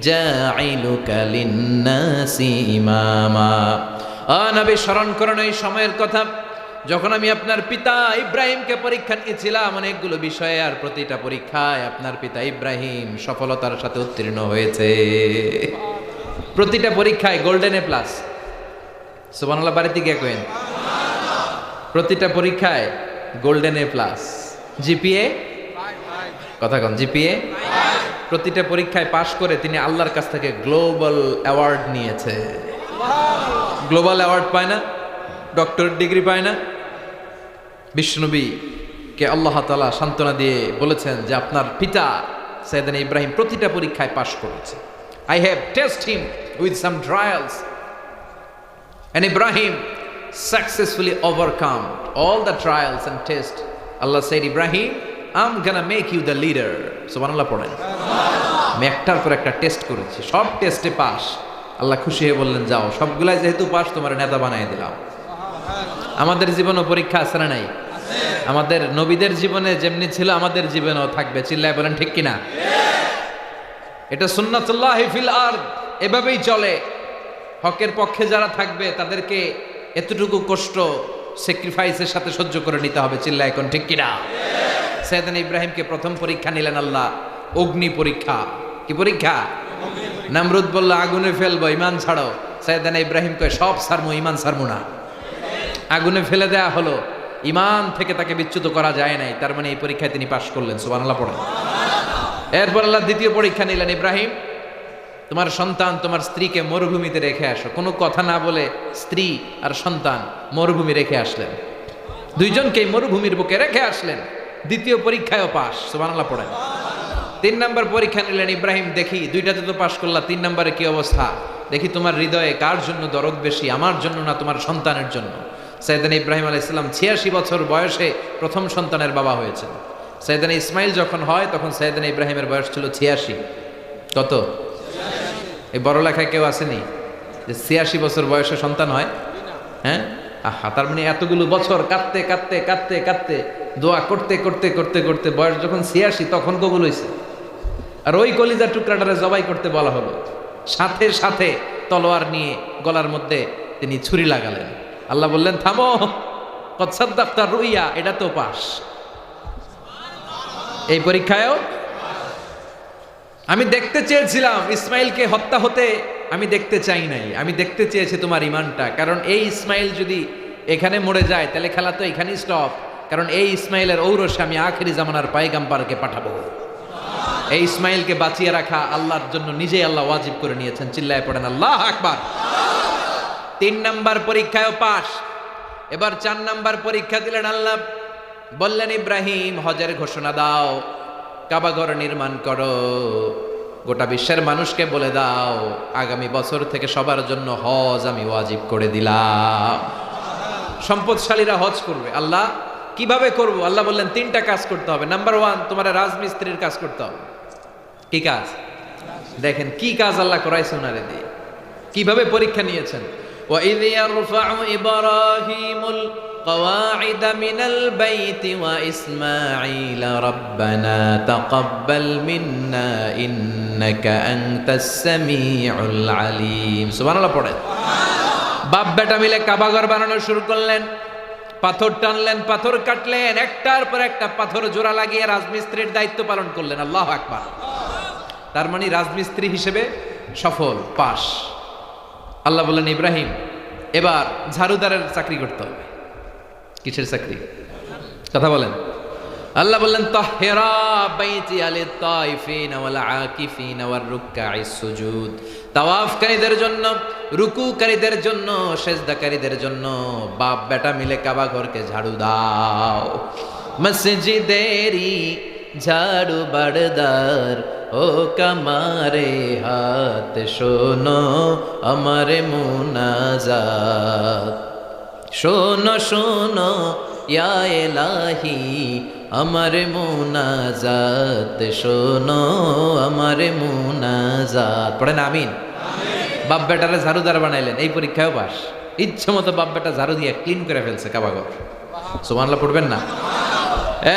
জাঈলুকা লিন-নাসি ইমামা। নবী স্মরণ করেন এই সময়ের কথা, যখন আমি আপনার পিতা ইব্রাহিমকে পরীক্ষা নিয়েছিলাম অনেকগুলো বিষয়ে, আর প্রতিটা পরীক্ষায় আপনার পিতা ইব্রাহিম সফলতার সাথে উত্তীর্ণ হয়েছে। প্রতিটা পরীক্ষায় গোল্ডেন A+। সুবহানাল্লাহ, বাড়িতে গিয়ে কইন প্রতিটা পরীক্ষায় গোল্ডেন A+। জিপিএ কথা কন, জিপিএ। প্রতিটা পরীক্ষায় পাশ করে তিনি আল্লাহর কাছ থেকে গ্লোবাল অ্যাওয়ার্ড নিয়েছে। গ্লোবাল অ্যাওয়ার্ড পায় না, ডক্টরেট ডিগ্রি পায় না। বিশ্বনবীকে আল্লাহ তাআলা সান্ত্বনা দিয়ে বলেছেন যে আপনার পিতা সাইয়েদনা ইব্রাহিম প্রতিটা পরীক্ষায় পাশ করেছে। I have tested him with some trials and Ibrahim successfully overcome all the trials and tests. Allah said, Ibrahim, I'm gonna make you the leader. সুবহানাল্লাহ পড়েন। আমি একটার পর একটা টেস্ট করেছি, সব টেস্টে পাস। আল্লাহ খুশি হয়ে বললেন, যাও, সবগুলাই যেহেতু পাস, তোমার নেতা বানাই দিলাম। আমাদের জীবনও পরীক্ষা আছে না নাই? আমাদের নবীদের জীবনে যেমনি ছিল, আমাদের জীবনেও থাকবে। চিল্লায় বলেন ঠিক কিনা? এটা সুন্নাতুল্লাহি ফিল আরদ, এভাবেই চলে। হকের পক্ষে যারা থাকবে তাদেরকে এতটুকু কষ্ট স্যাক্রিফাইসের সাথে সহ্য করে নিতে হবে। চিল্লায় এখন ঠিক কিনা? সাইয়েদনা ইব্রাহিমকে প্রথম পরীক্ষা নিলেন আল্লাহ, অগ্নি পরীক্ষা। কি পরীক্ষা? নামরুদ বলল, আগুনে ফেলবো, ইমান ছাড়ো। সাইয়েদনা ইব্রাহিম কয়, সব ছাড়মু, ইমান ছাড়মু না। আগুনে ফেলে দেয়া হলো, ইমান থেকে তাকে বিচ্যুত করা যায় নাই। তার মানে এই পরীক্ষায় তিনি পাশ করলেন। সুবহানাল্লাহ পড়েন। এরপর আল্লাহ দ্বিতীয় পরীক্ষা নিলেন, ইব্রাহিম, তোমার সন্তান, তোমার স্ত্রীকে মরুভূমিতে রেখে আসো। কোনো কথা না বলে স্ত্রী আর সন্তান মরুভূমি রেখে আসলেন। দুইজনকেই মরুভূমির বুকে রেখে আসলেন। দ্বিতীয় পরীক্ষায়ও পাস। সুবহানাল্লাহ পড়েন। 3 নম্বর পরীক্ষা নিলেন, ইব্রাহিম, দেখি দুইটাতে তো পাশ করলা, 3 নম্বরে কি অবস্থা, দেখি তোমার হৃদয়ে কার জন্য দরদ বেশি, আমার জন্য না তোমার সন্তানের জন্য। সাইয়েদনা ইব্রাহিম আলাইহিস সালাম 86 বছর বয়সে প্রথম সন্তানের বাবা হয়েছেন। সাইয়েদনা ইসমাইল যখন হয়, তখন সাইয়েদনা ইব্রাহিমের বয়স ছিল 86। কত? এই বড় লেখায় কেউ আসেনি যে 86 বছর বয়সে সন্তান হয়? হ্যাঁ, আহা, তার মানে এতগুলো বছর কাঁদতে কাঁদতে কাঁদতে কাঁদতে, দোয়া করতে করতে করতে করতে বয়স যখন 86, তখন কবুল হয়েছে। আর ওই কলিজার টুকরাটারে জবাই করতে বলা হলো। সাথে সাথে তলোয়ার নিয়ে গলার মধ্যে তিনি ছুরি লাগালেন। আল্লাহ বললেন, থামো, কদ সাদ্দাকতা রুইয়া, এটা তো পাস। এই পরীক্ষায়ও আমি দেখতে চেয়েছিলাম ইসমাইলকে হত্যা হতে আমি দেখতে চাই নাই, আমি দেখতে চেয়েছি তোমার ইমানটা। কারণ এই ইসমাইল যদি এখানে মরে যায় তাহলে খেলা তো এখানেই স্টপ। কারণ এই ইসমাইলের ঔরসে আমি আখেরি জামানার পায়গাম্বারকে পাঠাবো। এই ইসমাইলকে বাঁচিয়ে রাখা আল্লাহর জন্য নিজেই আল্লাহ ওয়াজিব করে নিয়েছেন। চিল্লায় পড়েন আল্লাহু আকবার। 3 নাম্বার পরীক্ষায় পাস। এবার 4 নাম্বার পরীক্ষা দিলেন আল্লাহ। বললেন ইব্রাহিম হজের ঘোষণা দাও, কাবা ঘর নির্মাণ করো, গোটা বিশ্বের মানুষকে বলে দাও আগামী বছর থেকে সবার জন্য হজ আমি ওয়াজিব করে দিলাম। সম্পদশালীরা হজ করবে। আল্লাহ কিভাবে করব? আল্লাহ বললেন 3টা কাজ করতে হবে। নাম্বার 1, তোমার রাজমিস্ত্রির কাজ করতে হবে। কি কাজ? দেখেন কি কাজ আল্লাহ করাইছে ওনারে দিয়ে, কিভাবে পরীক্ষা নিয়েছেন। وَإِذْ يَرْفَعُ إِبْرَاهِيمُ الْقَوَاعِدَ مِنَ الْبَيْتِ وَإِسْمَاعِيلَ رَبَّنَا تَقَبَّلْ مِنَّا إِنَّكَ أَنْتَ السَّمِيعُ الْعَلِيمُ। সুবহানাল্লাহ পড়েন। বাপ বেটা মিলে কাবা ঘর বানানো শুরু করলেন। পাথর টানলেন, পাথর কাটলেন, একটার পর একটা পাথর জোড়া লাগিয়ে রাজমিস্ত্রির দায়িত্ব পালন করলেন। আল্লাহু আকবার। তার মানে রাজমিস্ত্রি হিসেবে সফল, পাস। আল্লাহ বললেন ইব্রাহিম এবার ঝাড়ুদারের চাকরি করতে হবে। কিসের চাকরি? কথা বলেন। আল্লাহ বললেন তাহহিরা বাইতি আলিত তাইফিনা ওয়াল আকিফিনা ওয়ার রুকআইস সুজুদ। তাওয়াফকারীদের জন্য, রুকুকারীদের জন্য, সিজদাকারীদের জন্য বাপ বেটা মিলে কাবা ঘরকে ঝাড়ু দাও। মসজিদেরি ঝাড়ু বারদার ও কামারে হাত শোনো আমারে মুনাজাত। শোনো শোনো ইয়া ইলাহি আমারে মুনাজাত, শোনো আমারে মুনাজাত। পড়েন আমিন। বাপ বেটারে ঝাড়ুদার বানাইলেন, এই পরীক্ষায় পাস। ইচ্ছে মতো বাপ বেটা ঝাড়ু দিয়ে ক্লিন করে ফেলছে কাবাঘর। সুবহানাল্লাহ পড়বেন না?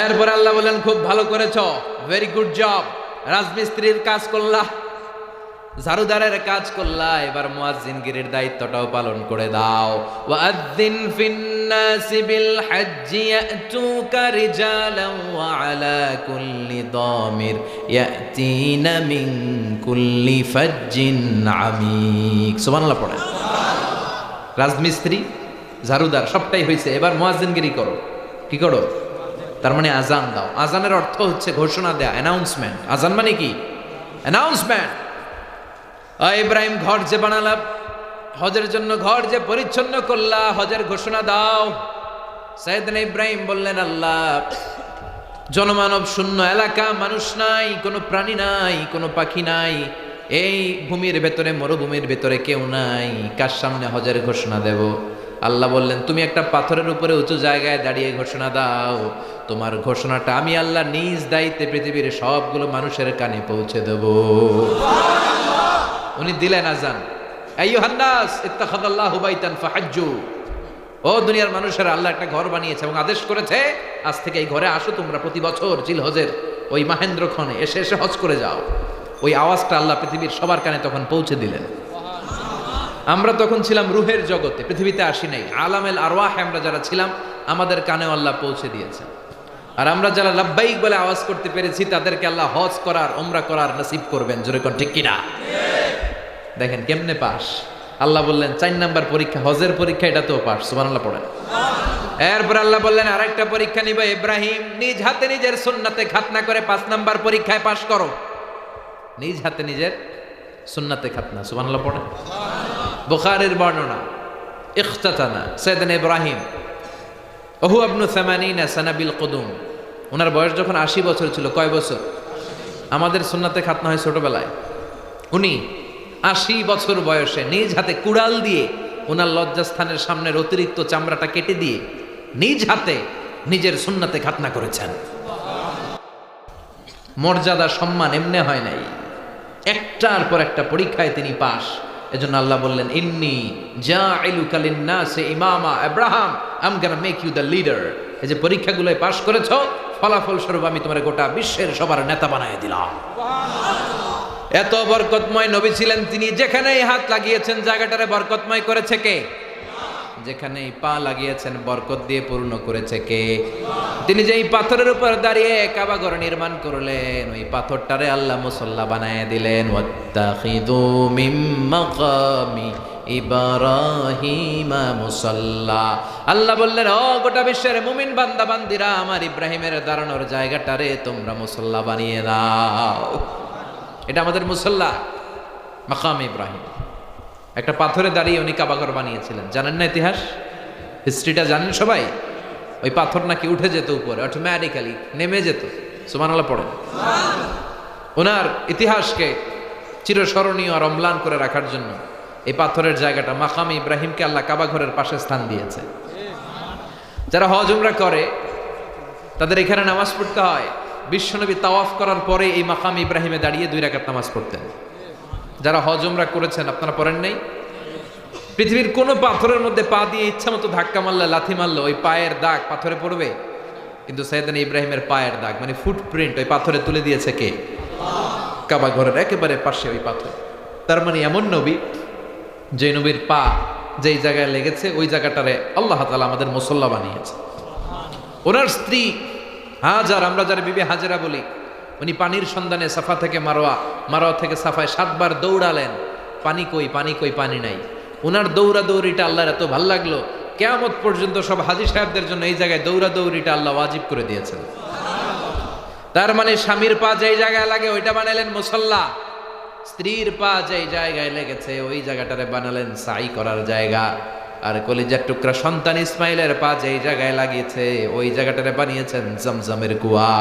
এরপর আল্লাহ বলেন খুব ভালো করেছো, ভেরি গুড জব। রাজমিস্ত্রির কাজ করলা, ঝাড়ুদারের কাজ করলা, এবার মুয়াজ্জিনগিরির দায়িত্বটাও পালন করে দাও। ওয়াআযযিন ফিন্নাসি বিল হজ্জি ইয়াতুকা রিজালান ওয়া আলা কুল্লি দামির ইয়াতিনা মিন কুল্লি ফাজ্জিন আমিক। সুবহানাল্লাহ পড়েন। রাজমিস্ত্রি, ঝাড়ুদার সবটাই হয়েছে, এবার মুয়াজ্জিনগিরি করো। কি করো? তার মানে আজান দাও। আজানের অর্থ হচ্ছে ঘোষণা দেয়া, অ্যানাউন্সমেন্ট। আজান মানে কি? অ্যানাউন্সমেন্ট। ইব্রাহিম ঘর যে বানালা, হজের জন্য ঘর যে পরিচ্ছন্ন করলা, হজের ঘোষণা দাও। সাইয়েদনা ইব্রাহিম বললেন আল্লাহ জনমানব শূন্য এলাকা, মানুষ নাই, কোনো প্রাণী নাই, কোনো পাখি নাই, এই ভূমির ভেতরে, মরুভূমির ভেতরে কেউ নাই, কার সামনে হজের ঘোষণা দেব? আল্লাহ বললেন তুমি একটা পাথরের উপরে উঁচু জায়গায় দাঁড়িয়ে ঘোষণা দাও, তোমার ঘোষণাটা আমি আল্লাহ নিজ দায়িত্বে পৃথিবীর সবগুলো মানুষের কানে পৌঁছে দেব। উনি দিলেন আজান, আইয়ুহান নাস ইত্তাখাযাল্লাহু বাইতান ফাহাজ্জু। ও দুনিয়ার মানুষেরা, আল্লাহ একটা ঘর বানিয়েছে এবং আদেশ করেছে আজ থেকে এই ঘরে আসো তোমরা, প্রতি বছর জিলহজের ওই মাহেন্দ্রক্ষণে এসে এসে হজ করে যাও। ওই আওয়াজটা আল্লাহ পৃথিবীর সবার কানে তখন পৌঁছে দিলেন। আমরা তখন ছিলাম রুহের জগতে, পৃথিবীতে আসি নাই। আলামেল আরওয়াহে আমরা যারা ছিলাম আমাদের কানেও আল্লাহ পৌঁছে দিয়েছেন। আর আমরা যারা লাব্বাইক বলে আওয়াজ করতে পেরেছি তাদেরকে আল্লাহ হজ করার, উমরা করার নসিব করবেন। জোরে কোন ঠিক কিনা? দেখেন কেমনে পাস। আল্লাহ বললেন 4 নাম্বার পরীক্ষা, হজের পরীক্ষা, এটাতেও পাস। সুবহানাল্লাহ পড়েন। এরপর আল্লাহ বললেন আরেকটা পরীক্ষা নিব, ইব্রাহিম নিজ হাতে নিজের সুন্নাতে খাতনা করে 5 নাম্বার পরীক্ষায় পাস করো। নিজ হাতে নিজের সুন্নাতে খাতনা। সুবহানাল্লাহ পড়েন। বুখারীর বর্ণনা, ইখতাতানা সাইয়েদনা ইব্রাহিম ওহু ইবনু 80 সানা বিল কুদুম। ওনার বয়স যখন 80 বছর ছিল। কয় বছর? আমাদের সুন্নাতে খাতনা হয় ছোটবেলায়। উনি 80 বছর বয়সে নিজ হাতে কুড়াল দিয়ে ওনার লজ্জাস্থানের সামনের অতিরিক্ত চামড়াটা কেটে দিয়ে নিজ হাতে নিজের সুন্নাতে খাতনা করেছেন। মর্যাদা সম্মান এমনি হয় নাই, একটার পর একটা পরীক্ষায় তিনি পাস। এজন্য আল্লাহ বললেন ইন্নী জাইলুকা লিন-নাসি ইমামা, Abraham I am gonna make you the leader. এই যে পরীক্ষাগুলোয় পাস করেছো, ফলাফল স্বরূপ আমি তোমার গোটা বিশ্বের সবার নেতা বানিয়ে দিলাম। এত বরকতময় নবী ছিলেন তিনি, যেখানেই হাত লাগিয়েছেন জায়গাটারে বরকতময় করেছে কে? যেখানে পা লাগিয়েছেন বরকত দিয়ে পূর্ণ করেছে কে? তিনি যেই পাথরের উপর দাঁড়িয়ে কাবা ঘর নির্মাণ করলেন, ওই পাথরটারে আল্লাহ মুসল্লা বানায় দিলেন। ওয়াত্তাখিযু মিন মাকামি ইব্রাহিমা মুসাল্লা। আল্লাহ বললেন, ও গোটা বিশ্বের মুমিন বান্দা বান্দিরা, আমার ইব্রাহিমের দাঁড়ানোর জায়গাটারে তোমরা মুসল্লা বানিয়ে নাও। এটা আমাদের মুসল্লা, মাকাম ইব্রাহিম। একটা পাথরে দাঁড়িয়ে উনি কাবাঘর বানিয়েছিলেন। জানেন না ইতিহাস, হিস্ট্রিটা জানেন সবাই? ওই পাথর নাকি উঠে যেত উপরে, অটোমেটিক্যালি নেমে যেত। সুবহানাল্লাহ পড়েন। ওনার ইতিহাসকে চিরস্মরণীয় আর অম্লান করে রাখার জন্য এই পাথরের জায়গাটা মাকাম ইব্রাহিমকে আল্লাহ কাবাঘরের পাশে স্থান দিয়েছে। যারা হজ উমরা করে তাদের এখানে নামাজ পড়তে হয়। বিশ্বনবী তাওয়াফ করার পরে এই মাকাম ইব্রাহিমে দাঁড়িয়ে 2 রাকাত নামাজ পড়তেন। যারা হজ উমরা করেছেন, আপনারা পড়েন নাই? পৃথিবীর কোনো পাথরের মধ্যে পা দিয়ে ইচ্ছা মতো ধাক্কা মারলে, লাথি মারলে ওই পায়ের দাগ পাথরে পড়বে, কিন্তু সাইয়েদনা ইব্রাহিমের পায়ের দাগ মানে ফুটপ্রিন্ট ওই পাথরে তুলে দিয়েছে কে? কাবা ঘরের একেবারে পাশে ওই পাথর। তার মানে এমন নবী, যে নবীর পা যেই জায়গায় লেগেছে ওই জায়গাটারে আল্লাহ তাআলা আমাদের মুসল্লা বানিয়েছে। ওনার স্ত্রী হাজার, আমরা যারা বিবি হাজেরা বলি, উনি পানির সন্ধানে সাফা থেকে মারোয়া, মারোয়া থেকে সাফায় 7 বার দৌড়ালেন। পানি কই, পানি কই, পানি নাই। ওনার দৌড়াদৌড়িটা আল্লাহর এত ভাল লাগলো, কিয়ামত পর্যন্ত সব হাজী সাহেবদের জন্য এই জায়গায় দৌড়াদৌড়িটা আল্লাহ ওয়াজিব করে দিয়েছেন। তার মানে স্বামীর পা যেই জায়গায় লাগে ওইটা বানালেন মুসল্লা, স্ত্রীর পা যেই জায়গায় লেগেছে ওই জায়গাটারে বানালেন সাই করার জায়গা। আর কলিজার টুকরা সন্তান ইসমাইলের পা যেই জায়গায় লাগিয়েছে ওই জায়গাটারে বানিয়েছেন জমজমের কুয়া।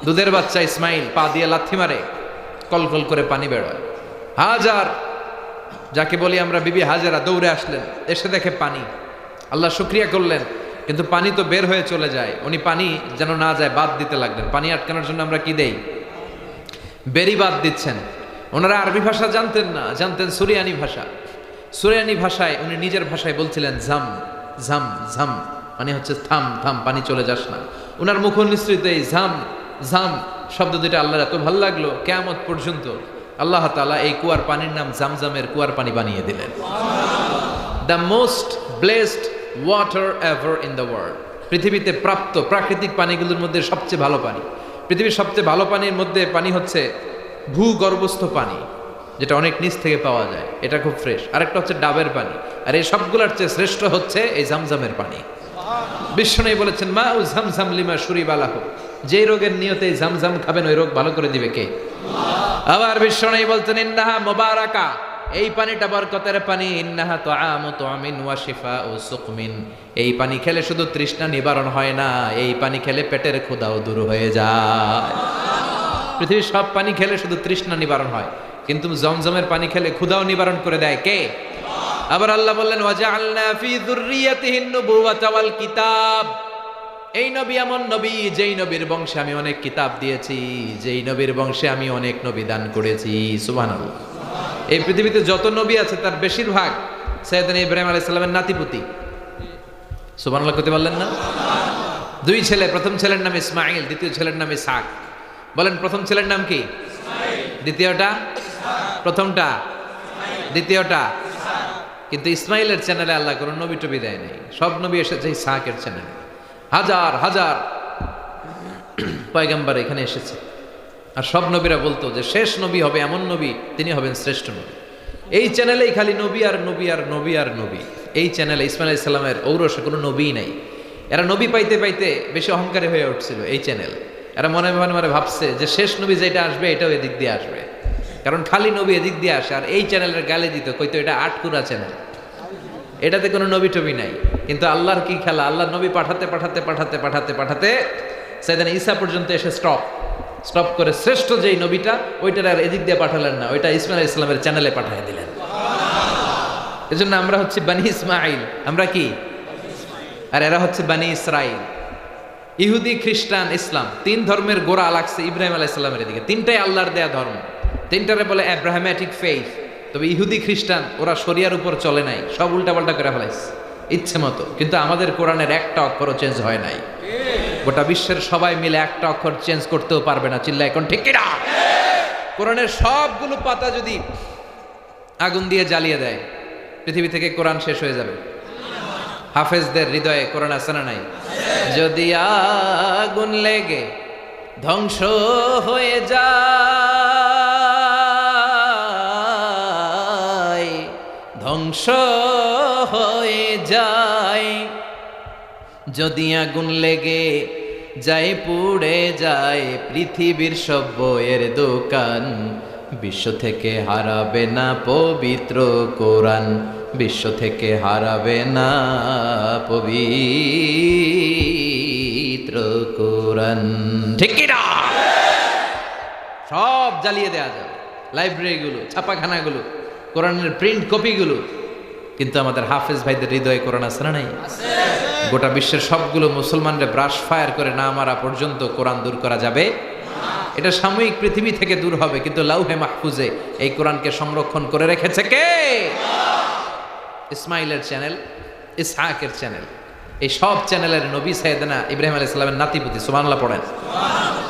দুধের বাচ্চা ইসমাইল পা দিয়ে লাথি মারে, কলকল করে পানি বেরোয়। হাজার, যাকে বলি আমরা বিবি হাজেরা, দৌড়ে আসলেন, এসে দেখে পানি। আল্লাহ শুকরিয়া করলেন, কিন্তু পানি তো বের হয়ে চলে যায়। উনি পানি যেন না যায় বাদ দিতে লাগলেন। পানি আটকানোর জন্য আমরা কি দেই? বেরি বাদ দিচ্ছেন। ওনারা আরবি ভাষা জানতেন না, জানতেন সুরিয়ানি ভাষা। সুরিয়ানি ভাষায় উনি নিজের ভাষায় বলছিলেন ঝাম ঝাম ঝাম, মানে হচ্ছে থাম থাম, পানি চলে যাস না। ওনার মুখ নিঃসৃত এই ঝাম ঝাম শব্দ দুইটা আল্লাহর এত ভালো লাগলো, কিয়ামত পর্যন্ত আল্লাহ তাআলা এই কুয়ার পানির নাম জামজামের কুয়ার পানি বানিয়ে দিলেন। The most blessed water ever in the world. পৃথিবীতে প্রাপ্ত প্রাকৃতিক পানিগুলোর মধ্যে সবচেয়ে ভালো পানি, পৃথিবীর সবচেয়ে ভালো পানির মধ্যে পানি হচ্ছে ভূগর্ভস্থ পানি, যেটা অনেক নিচ থেকে পাওয়া যায়, এটা খুব ফ্রেশ। আরেকটা হচ্ছে ডাবের পানি, আর এই সবগুলোর চেয়ে শ্রেষ্ঠ হচ্ছে এই জামজামের পানি। বিশ্বনবী বলেছেন, মা উ জামজাম লিমা শুরিবা লাহু, যে রোগের নিয়তে এই জামজাম খাবেন ওই রোগ ভালো করে দিবে কে? আবার বিশ্বনবী বলতেন, ইন্নাহা মুবারাকা, এই পানিটা বরকতের পানি। ইন্নাহা তুআমু তুআমিন ওয়া শিফাউ সুকমিন, এই পানি খেলে শুধু তৃষ্ণা নিবারণ হয় না, এই পানি খেলে পেটের ক্ষুধাও দূর হয়ে যায়। পৃথিবীর সব পানি খেলে শুধু তৃষ্ণা নিবারণ হয়, কিন্তু জমজমের পানি খেলে ক্ষুধাও নিবারণ করে দেয় কে? আবার আল্লাহ বললেন, ওয়াজআলনা ফি যুররিয়াতিহিন নুবুওয়াতা ওয়াল কিতাব, এই নবী এমন নবী যেই নবীর বংশে আমি অনেক কিতাব দিয়েছি, যেই নবীর বংশে আমি অনেক নবী দান করেছি। সুবহানাল্লাহ। এই পৃথিবীতে যত নবী আছে তার বেশিরভাগ সাইয়েদনা ইব্রাহিম আলাইহিস সালামের নাতিপুতি। সুবহানাল্লাহ করতে পারলেন না? 2 ছেলে, প্রথম ছেলের নাম ইসমাঈল, দ্বিতীয় ছেলের নাম ইসহাক। বলেন, প্রথম ছেলের নাম কি? দ্বিতীয়টা? প্রথমটা? দ্বিতীয়টা? কিন্তু ইসমাইলের চ্যানেলে আল্লাহ কোনো নবী টবি দেয় নাই, সব নবী এসেছে ইসহাকের চ্যানেলে। হাজার হাজার পয়গম্বর এখানে এসেছে, আর সব নবীরা বলতো যে শেষ নবী হবে এমন নবী, তিনি হবেন শ্রেষ্ঠ নবী। এই চ্যানেলেই খালি নবী আর নবী আর নবী আর নবী। এই চ্যানেলে ইসমাইল আলাইহিস সালামের ঔরসে কোনো নবীই নাই। এরা নবী পাইতে পাইতে বেশি অহংকারী হয়ে উঠছিল এই চ্যানেল। এরা মনে মনে ভাবছে যে শেষ নবী যেটা আসবে এটাও এদিক দিয়ে আসবে, কারণ খালি নবী এদিক দিয়ে আসে। আর এই চ্যানেলের গালে দিত, কইতো এটা আটকুরা চ্যানেল, এটাতে কোনো নবী টবি নাই। কিন্তু আল্লাহর কি খেলা, আল্লাহ নবী পাঠাতে পাঠাতে পাঠাতে পাঠাতে পাঠাতে সাইয়েদনা ঈসা পর্যন্ত এসে স্টপ করে শ্রেষ্ঠ যেই নবীটা ওইটার আর এদিক দিয়ে পাঠালেন না, ওইটা ইসমাইল আলাইহিস সালামের চ্যানেলে পাঠিয়ে দিলেন। এজন্য আমরা হচ্ছে বানি ইসমাইল, আমরা কি? আর এরা হচ্ছে বানি ইসরাইল। ইহুদি, খ্রিস্টান, ইসলাম, 3 ধর্মের গোড়া লাগছে ইব্রাহিম আলাইহিস সালামের দিকে। 3টাই আল্লাহর দেয়া ধর্ম, 3টারে বলে অ্যাব্রাহামেটিক ফেইথ। তবে ইহুদি খ্রিস্টান ওরা শরিয়ার উপর চলে নাই, সব উল্টাপাল্টা করে ফেলাইছে ইচ্ছে মতো। কিন্তু আমাদের কোরআনের একটা অক্ষরও চেঞ্জ হয় নাই। গোটা বিশ্বের সবাই মিলে একটা অক্ষর চেঞ্জ করতেও পারবে না। চিল্লা এখন ঠিক কিনা? কোরআনের সবগুলো পাতা যদি আগুন দিয়ে জ্বালিয়ে দেয়, পৃথিবী থেকে কোরআন শেষ হয়ে যাবে? হাফেজদের হৃদয়ে কোরআন আছে না নাই? যদি আগুন লেগে ধ্বংস হয়ে যায়, ধ্বংস হয়ে যায়, যদি আগুন লেগে যায় পুড়ে যায় পৃথিবীর সব বইয়ের দোকান, বিশ্ব থেকে হারাবে না পবিত্র কোরআন, বিশ্ব থেকে হারাবে না পবিত্র কোরআন। ঠিক কি না? সব জ্বালিয়ে দেওয়া যাবে, লাইব্রেরিগুলো, ছাপাখানাগুলো, কোরআনের প্রিন্ট কপিগুলো, কিন্তু আমাদের হাফেজ ভাইদের হৃদয়ে কোরআন আছে না নাই? গোটা বিশ্বের সবগুলো মুসলমানরা ব্রাশ ফায়ার করে না মারা পর্যন্ত কোরআন দূর করা যাবে? এটা সাময়িক পৃথিবী থেকে দূর হবে, কিন্তু লাউহে মাহফুজে এই কোরআনকে সংরক্ষণ করে রেখেছে কে? ইসমাইলের চ্যানেল, ইসহাকের চ্যানেল, এই সব চ্যানেলের নবী সাইয়েদনা ইব্রাহিম আলাইহিস সালামের নাতিপুতি। সুবহানাল্লাহ পড়েন।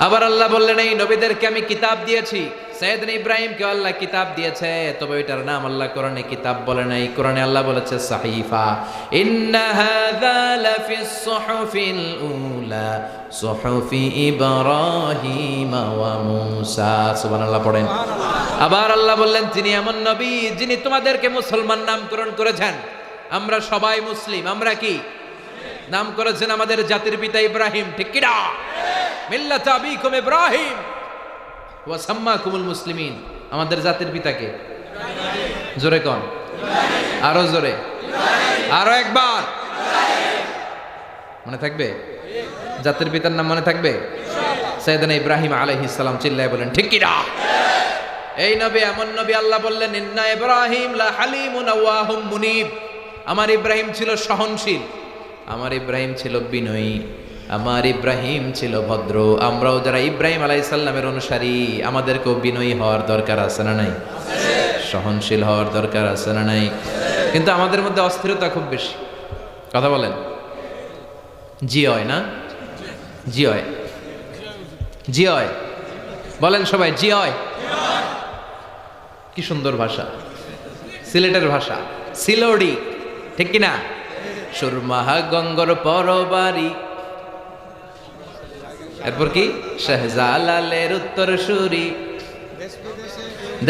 আবার আল্লাহ বললেন এই নবীদেরকে আমি কিতাব দিয়েছি। সাইয়েদনা ইব্রাহিমকে আল্লাহ কিতাব দিয়েছে, তবে এটার নাম আল্লাহ কোরআনে কিতাব বলে নাই। কোরআনে আল্লাহ বলেছে সাহিফা। ইন্না হাযা লাফিস সুহুফিল উলা সুহুফি ইব্রাহিম ওয়া মূসা। সুবহানাল্লাহ পড়েন। আবার আল্লাহ বললেন তিনি এমন নবী যিনি তোমাদেরকে মুসলমান নামকরণ করেছেন। আমরা সবাই মুসলিম। আমরা কি নাম করেছেন? আমাদের জাতির পিতা ইব্রাহিম। ঠিক কি না? মিল্লাত আবিকুম ইব্রাহিম ওয়া সাম্মাকুমুল মুসলিমিন। আমাদের জাতির পিতাকে জোরে কোন? আরো জোরে, আরো একবার। মনে থাকবে? জাতির পিতার নাম মনে থাকবে? সাইয়েদনা ইব্রাহিম আলাইহিস সালাম। চিল্লায় বলেন ঠিক কি না? এই নবী এমন নবী, আল্লাহ বললেন ইন্না ইব্রাহিম লা হালিমুন আওয়াহুম মুনিব। আমার ইব্রাহিম ছিল সহনশীল, আমার ইব্রাহিম ছিল বিনয়ী, আমার ইব্রাহিম ছিল ভদ্র। আমরাও যারা ইব্রাহিম আলাইহিস সালামের অনুসারী, আমাদেরকেও বিনয়ী হওয়ার দরকার আছে না নাই? সহনশীল হওয়ার দরকার আছে না নাই? কিন্তু আমাদের মধ্যে অস্থিরতা খুব বেশি। কথা বলেন। জি হয় না? জি হয়, জি হয় বলেন সবাই। জি হয়। কি সুন্দর ভাষা, সিলেটের ভাষা, সিলোডি। ঠিক কিনা? সুরমাহা গঙ্গর পরবারি, এরপর কি? শাহজালালের উত্তর সুরি,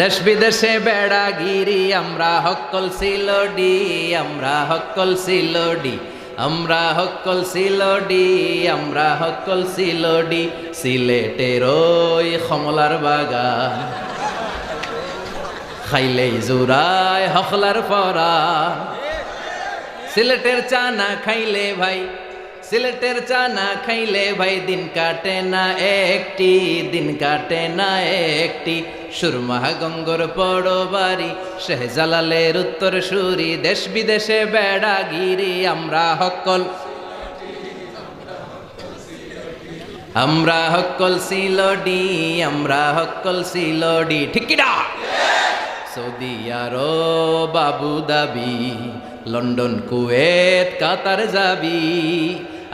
দেশ বিদেশে বেড়াগিরি, আমরা হক্কল সিলোডি, আমরা হক্কল সিলোডি, আমরা হক্কল সিলোডি, আমরা হক্কল সিলোডি। সিলেটের ওই কমলার বাগান, খাইলেই জুরায় হকলার পরা। সিলেটের চা না খাইলে ভাই, সিলেটের চা না খাইলে ভাই দিন কাটে না একটি, দিন কাটে না একটি। সুরমাহা গঙ্গর পড়বারি, শাহজালালের উত্তর সুরি, দেশ বিদেশে বেড়াগিরি, আমরা হক্কল, আমরা হক্কল সিলোডি, আমরা হক্কল সিলোডি। ঠিক কি না? Saudi Arab, Abu Dhabi, London, Kuwait, Qatar যাবি,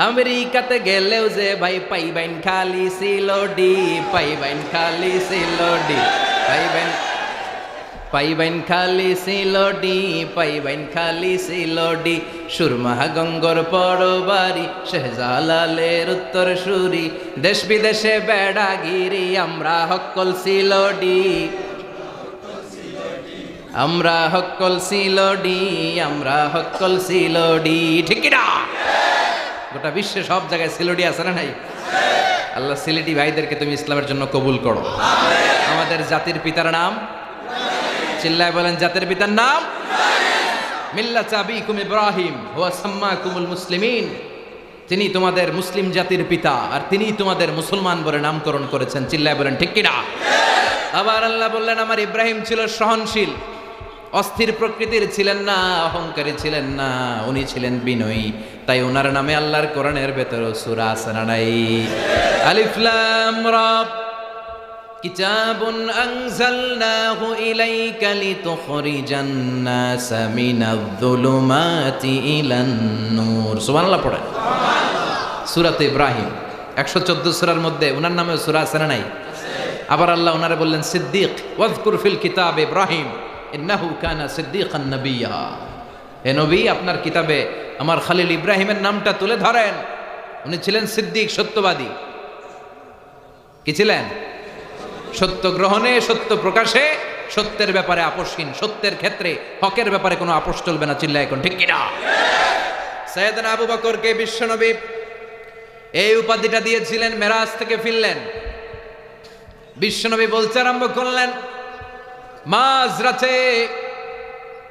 আমেরিকাতে গেলেও যে ভাই পাইবেন খালি সিলোডি, পাইবেন খালি সিলোডি, পাইবেন, পাইবেন খালি সিলোডি, পাইবেন খালি সিলোডি। সুরমাহা গঙ্গর পড়বারি, শাহজালালের উত্তর সুরি, দেশ বিদেশে বেড়াগিরি, আমরা হক্কল সিলোডি, আমরা হক্কল সিলোডি, আমরা হক্কল সিলোডি। ঠিক কি না? গোটা বিশ্বে সব জায়গায় সিলোডি আছে না নাই? আল্লাহ সিলেটি ভাইদেরকে তুমি ইসলামের জন্য কবুল করো। আমাদের জাতির পিতার নাম, চিল্লায় বলেন জাতির পিতার নাম? মিল্লাত আবিকুম ইব্রাহিম ওয়া সাম্মাকুমুল মুসলিমিন। তিনি তোমাদের মুসলিম জাতির পিতা, আর তিনি তোমাদের মুসলমান বলে নামকরণ করেছেন। চিল্লায় বলেন ঠিক কি না? আবার আল্লাহ বললেন আমার ইব্রাহিম ছিল সহনশীল, অস্থির প্রকৃতির ছিলেন না, অহংকারী ছিলেন না, উনি ছিলেন বিনয়ী। তাই ওনার নামে আল্লাহর কোরআনের ভেতরে সূরা আছে না নাই? আলিফ লাম রা, কিতাবুন আনজালনাহু ইলাইকা লিতুখরিজান নাসা মিনায-যুলুমাতি ইলান নূর। সুবহানাল্লাহ পড়ে। সূরাতে ইব্রাহিম 114 সূরার মধ্যে ওনার নামে সূরা আছে না নাই? আবার আল্লাহ ওনারে বললেন সিদ্দিক, ওয়াজকুর ফিল কিতাব ইব্রাহিম ইন্নাহু কানা সিদ্দিকান নাবিয়্যা। হে নবী, আপনার কিতাবে আমার খালিল ইব্রাহিমের নামটা তুলে ধরেন। উনি ছিলেন সিদ্দিক, সত্যবাদী। কি ছিলেন? সত্য গ্রহণে, সত্য প্রকাশে, সত্যের ব্যাপারে আপোষহীন, সত্যের ক্ষেত্রে হকের ব্যাপারে কোনো আপোষ চলবে না। চিল্লায় এখন ঠিক কিনা? সাইয়েদনা আবু বকরকে বিশ্বনবী এই উপাধিটা দিয়েছিলেন। মেরাজ থেকে ফিরলেন, বিশ্বনবী বলতে আরম্ভ করলেন, মাঝরাতে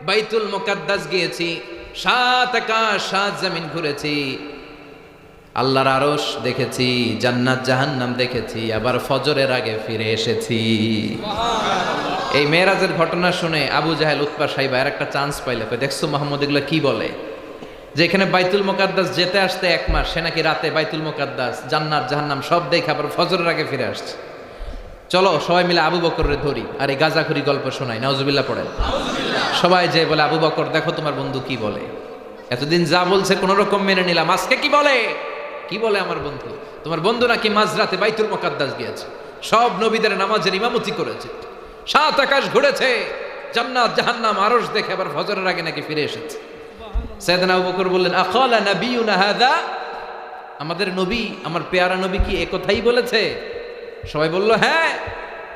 বাইতুল মুকাদ্দাস গিয়েছি, 7 আকাশ 7 জমিন ঘুরেছি, আল্লাহর আরশ দেখেছি, জান্নাত জাহান্নাম দেখেছি, আবার ফজরের আগে ফিরে এসেছি। এই মেরাজের ঘটনা শুনে আবু জাহেল, উতবা, সাইবা এর একটা চান্স পাইলে, দেখছো মোহাম্মদ এগুলো কি বলে, যে এখানে বাইতুল মুকাদ্দাস যেতে আসতে 1 মাস, সে নাকি রাতে বাইতুল মুকাদ্দাস, জান্নাত জাহান্নাম সব দেখে আবার ফজরের আগে ফিরে আসছে। চলো সবাই মিলে আবু বকরের ধরি আর এই গাজাখুরি গল্প শোনাই। নাউজুবিল্লাহ পড়েন। সবাই যে বলে, আবু বকর দেখো তোমার বন্ধু কি বলে, এতদিন যা বলছে কোন রকম মেনে নিলাম, আজকে কি বলে? কি বলে আমার বন্ধু? তোমার বন্ধু নাকি মাঝরাতে বাইতুল মুকাদ্দাস গিয়েছে, সব নবীদের নামাজের ইমামতি করেছে, 7 আকাশ ঘুরেছে, জান্নাত জাহান্নাম আরশ দেখে আবার ফজরের আগে নাকি ফিরে এসেছে। সাইয়েদনা আবু বকর বললেন, আকালা নাবিয়ুনা হাযা, আমাদের নবী, আমার পেয়ারা নবী কি একথাই বলেছে? সবাই বলল হ্যাঁ,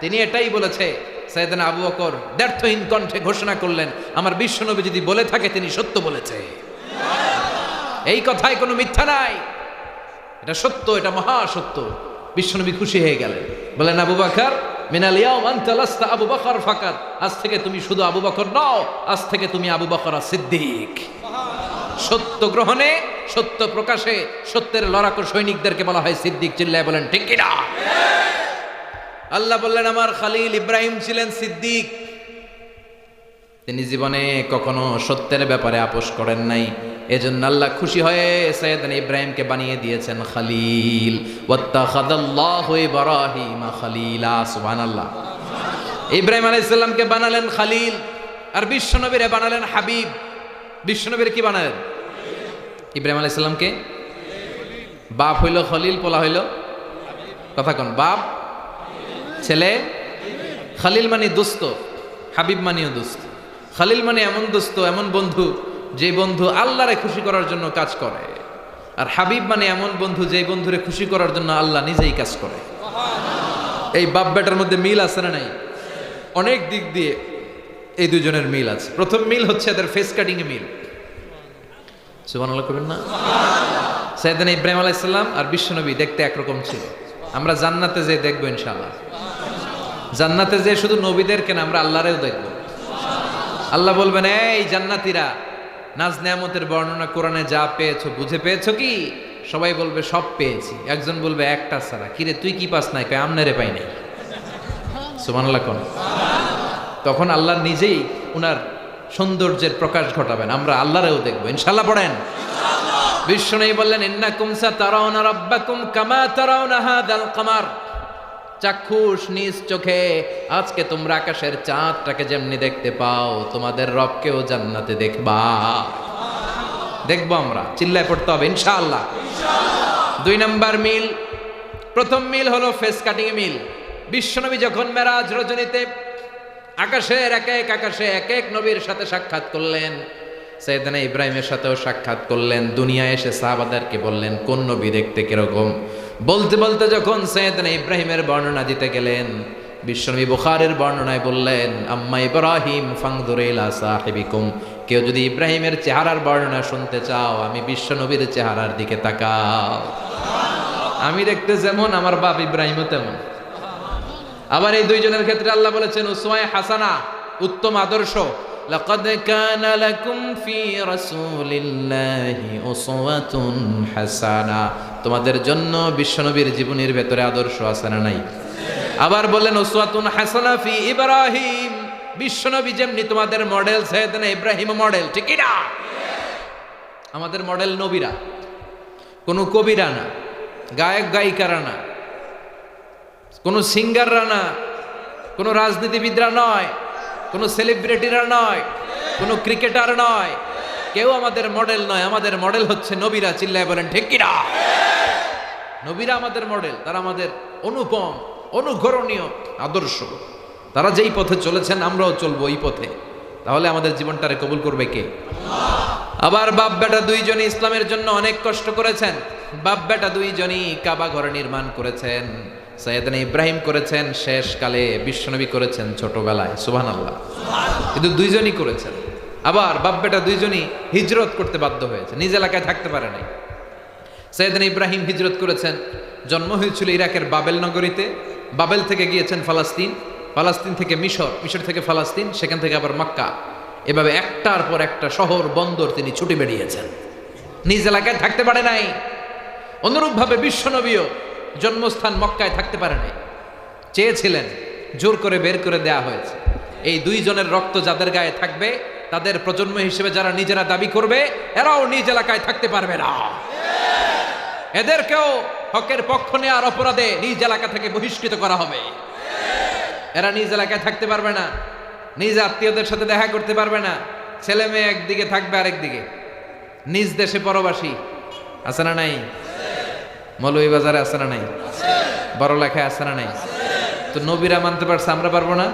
তিনি এটাই বলেছে। সাইয়েদনা আবু বকর দ্ব্যর্থহীন কণ্ঠে ঘোষণা করলেন, আমার বিশ্বনবী যদি বলে থাকে তিনি সত্য বলেছে, এই কথায় কোনো মিথ্যা নাই, এটা সত্য, এটা মহা সত্য। বিশ্বনবী খুশি হয়ে গেলেন, বলেন, আবু বকর মিনাল ইয়াউম আনতা লাস্তা আবু বকর ফাকাত, আজ থেকে তুমি শুধু আবু বকর নও, আজ থেকে তুমি আবু বকর সিদ্দিক। সত্য গ্রহণে, সত্য প্রকাশে, সত্যের লড়াকু সৈনিকদেরকে বলা হয় সিদ্দিক। চিল্লায় বলেন ঠিক কিনা? আল্লাহ বললেন, আমার খালিল ইব্রাহিম ছিলেন সিদ্দিক, তিনি জীবনে কখনো সত্যের ব্যাপারে আপোষ করেন নাই। এজন্য আল্লাহ খুশি হয়ে সাইয়েদনা ইব্রাহিমকে বানিয়ে দিয়েছেন খালিল। ওয়াত্তাখাযাল্লাহু ইব্রাহিমা খালিলা। সুবহানাল্লাহ। ইব্রাহিম আলাইহিস সালামকে বানালেন খালিল, আর বিশ্বনবীরে বানালেন হাবিব। বিশ্বনবীর কি বানালেন? ইব্রাহিম আলাইহিস সালামকে বাপ হইল খলিল, পোলা হইল, কথা কোন, বাপ ছেলে। খালিল মানে দোস্ত, হাবিব মানেও দোস্ত। খালিল মানে এমন দোস্ত, এমন বন্ধু যে বন্ধু আল্লাহরে খুশি করার জন্য কাজ করে, আর হাবিব মানে এমন বন্ধু যে বন্ধুরে খুশি করার জন্য আল্লাহ নিজেই কাজ করে। এই বাপ বেটার মধ্যে মিল আছে না নাই? অনেক দিক দিয়ে এই দুজনের মিল আছে। প্রথম মিল হচ্ছে এদের ফেস কাটিং এ মিল। সুবহানাল্লাহ করবেন না? সাইয়েদনা ইব্রাহিম আলাইহিস সালাম আর বিশ্বনবী দেখতে একরকম ছিল। আমরা জান্নাতে যে দেখবো ইনশাআল্লাহ, জান্নাতে যে শুধু নবীদের কেন, আমরা আল্লাহরেও দেখবো। আল্লাহ বলবেন, এই জান্নাতীরা, নাজ নেয়ামতের বর্ণনা কোরআনে যা পেয়েছো বুঝে পেয়েছো কি? সবাই বলবে সব পেয়েছি। একজন বলবে একটা ছাড়া। কিরে তুই কি পাস নাই? কয় আমনেরে পাই নাই। সুবহানাল্লাহ কোন? তখন আল্লাহ নিজেই উনার সৌন্দর্যের প্রকাশ ঘটাবেন, আমরা আল্লাহরেও দেখবো ইনশাআল্লাহ। পড়েন। বিশ্বনবী বললেন, ইন্নাকুম সাতারাউনা রাব্বাকুম কামা তারাউনা হাদাল কামার। চাক্ষুষ নিজ চোখে আজকে তোমরা আকাশের চাঁদটাকে যেমনি দেখতে পাও, তোমাদের রবকেও জান্নাতে দেখবা। দেখবো আমরা। চিল্লায় পড়তে হবে ইনশাআল্লাহ। 2 নাম্বার মিল। প্রথম মিল হলো ফেস কাটিং মিল। বিশ্বনবী যখন মেরাজ রজনীতে আকাশের আকাশে এক এক নবীর সাথে সাক্ষাৎ করলেন, সাইয়েদনা ইব্রাহিমের সাথেও সাক্ষাৎ করলেন। দুনিয়ায় এসে সাহাবাদেরকে বললেন কোন নবী দেখতে কিরকম। বলতে বলতে যখন সাইয়েদনা ইব্রাহিমের বর্ণনা দিতে গেলেন, বিশ্বনবী বুখারীর বর্ণনায় বললেন, আম্মা ইব্রাহিম ফানজুর ইলা সাহিবিকুম, কেউ যদি ইব্রাহিমের চেহারার বর্ণনা শুনতে চাও, আমি বিশ্বনবীর চেহারার দিকে তাকাও। আমি দেখতে যেমন, আমার বাপ ইব্রাহিমও তেমন। আবার এই দুইজনের ক্ষেত্রে আল্লাহ বলেছেন উসওয়ায়ে হাসানা, উত্তম আদর্শ। লাকাদ কানা লাকুম ফি রাসূলিল্লাহি উসওয়াতুন হাসানা, তোমাদের জন্য বিশ্বনবীর জীবনের ভেতরে আদর্শ আছে না নাই? আবার বললেন উসওয়াতুন হাসানা ফি ইব্রাহিম, বিশ্বনবী যেমনি তোমাদের মডেল, সাইয়েদনা ইব্রাহিম মডেল। ঠিক না? আমাদের মডেল নবীরা, কোনো কবিরা না, গায়ক গায়িকারা না, কোনো সিঙ্গাররা না, কোনো রাজনীতিবিদরা নয়, কোনো সেলিব্রিটিরা নয়, কোনো ক্রিকেটার নয়, কেউ আমাদের মডেল নয়। আমাদের মডেল হচ্ছে নবীরা। চিল্লায় বলেন ঠিক কিনা? নবীরা আমাদের মডেল, তারা আমাদের অনুপম, অনুকরণীয় আদর্শ। তারা যেই পথে চলেছেন আমরাও চলবো ওই পথে। তাহলে আমাদের জীবনটারে কবুল করবে কে? আবার বাপ বেটা দুইজনই ইসলামের জন্য অনেক কষ্ট করেছেন। বাপ বেটা দুইজনই কাবা ঘর নির্মাণ করেছেন। সাইয়েদনা ইব্রাহিম করেছেন শেষকালে, বিশ্বনবী করেছেন ছোটবেলায়। সুবহানাল্লাহ। কিন্তু দুইজনই করেছেন। আবার বাপ বেটা দুইজনই হিজরত করতে বাধ্য হয়েছে, নিজ এলাকায় থাকতে পারে নাই। সাইয়েদনা ইব্রাহিম হিজরত করেছেন, জন্ম হয়েছিল ইরাকের বাবেল নগরীতে। বাবেল থেকে গিয়েছেন ফালাস্তিন, ফালাস্তিন থেকে মিশর, মিশর থেকে ফালাস্তিন, সেখান থেকে আবার মক্কা। এভাবে একটার পর একটা শহর বন্দর তিনি ছুটে বেরিয়েছেন, নিজ এলাকায় থাকতে পারে নাই। অনুরূপভাবে বিশ্বনবীও জন্মস্থান মক্কায় থাকতে পারে নাই, চেয়েছিলেন, জোর করে বের করে দেয়া হয়েছে। এই দুইজনের রক্ত যাদের গায়ে থাকবে, তাদের প্রজন্ম হিসেবে যারা নিজেরা দাবি করবে, এরাও নিজ এলাকায় থাকতে পারবে না। এদেরকেও হকের পক্ষ নেওয়ার অপরাধে নিজ এলাকা থেকে বহিষ্কৃত করা হবে। এরা নিজ এলাকায় থাকতে পারবে না, নিজ আত্মীয়দের সাথে দেখা করতে পারবে না। ছেলে মেয়ে একদিকে থাকবে, আরেকদিকে নিজ দেশে পরবাসী। আছে না নাই? মৌলভীবাজারে আছে না নাই? বড়লেখায় আছে না নাই? তো নবীরা মানতে পারছে, আমরা পারবো না?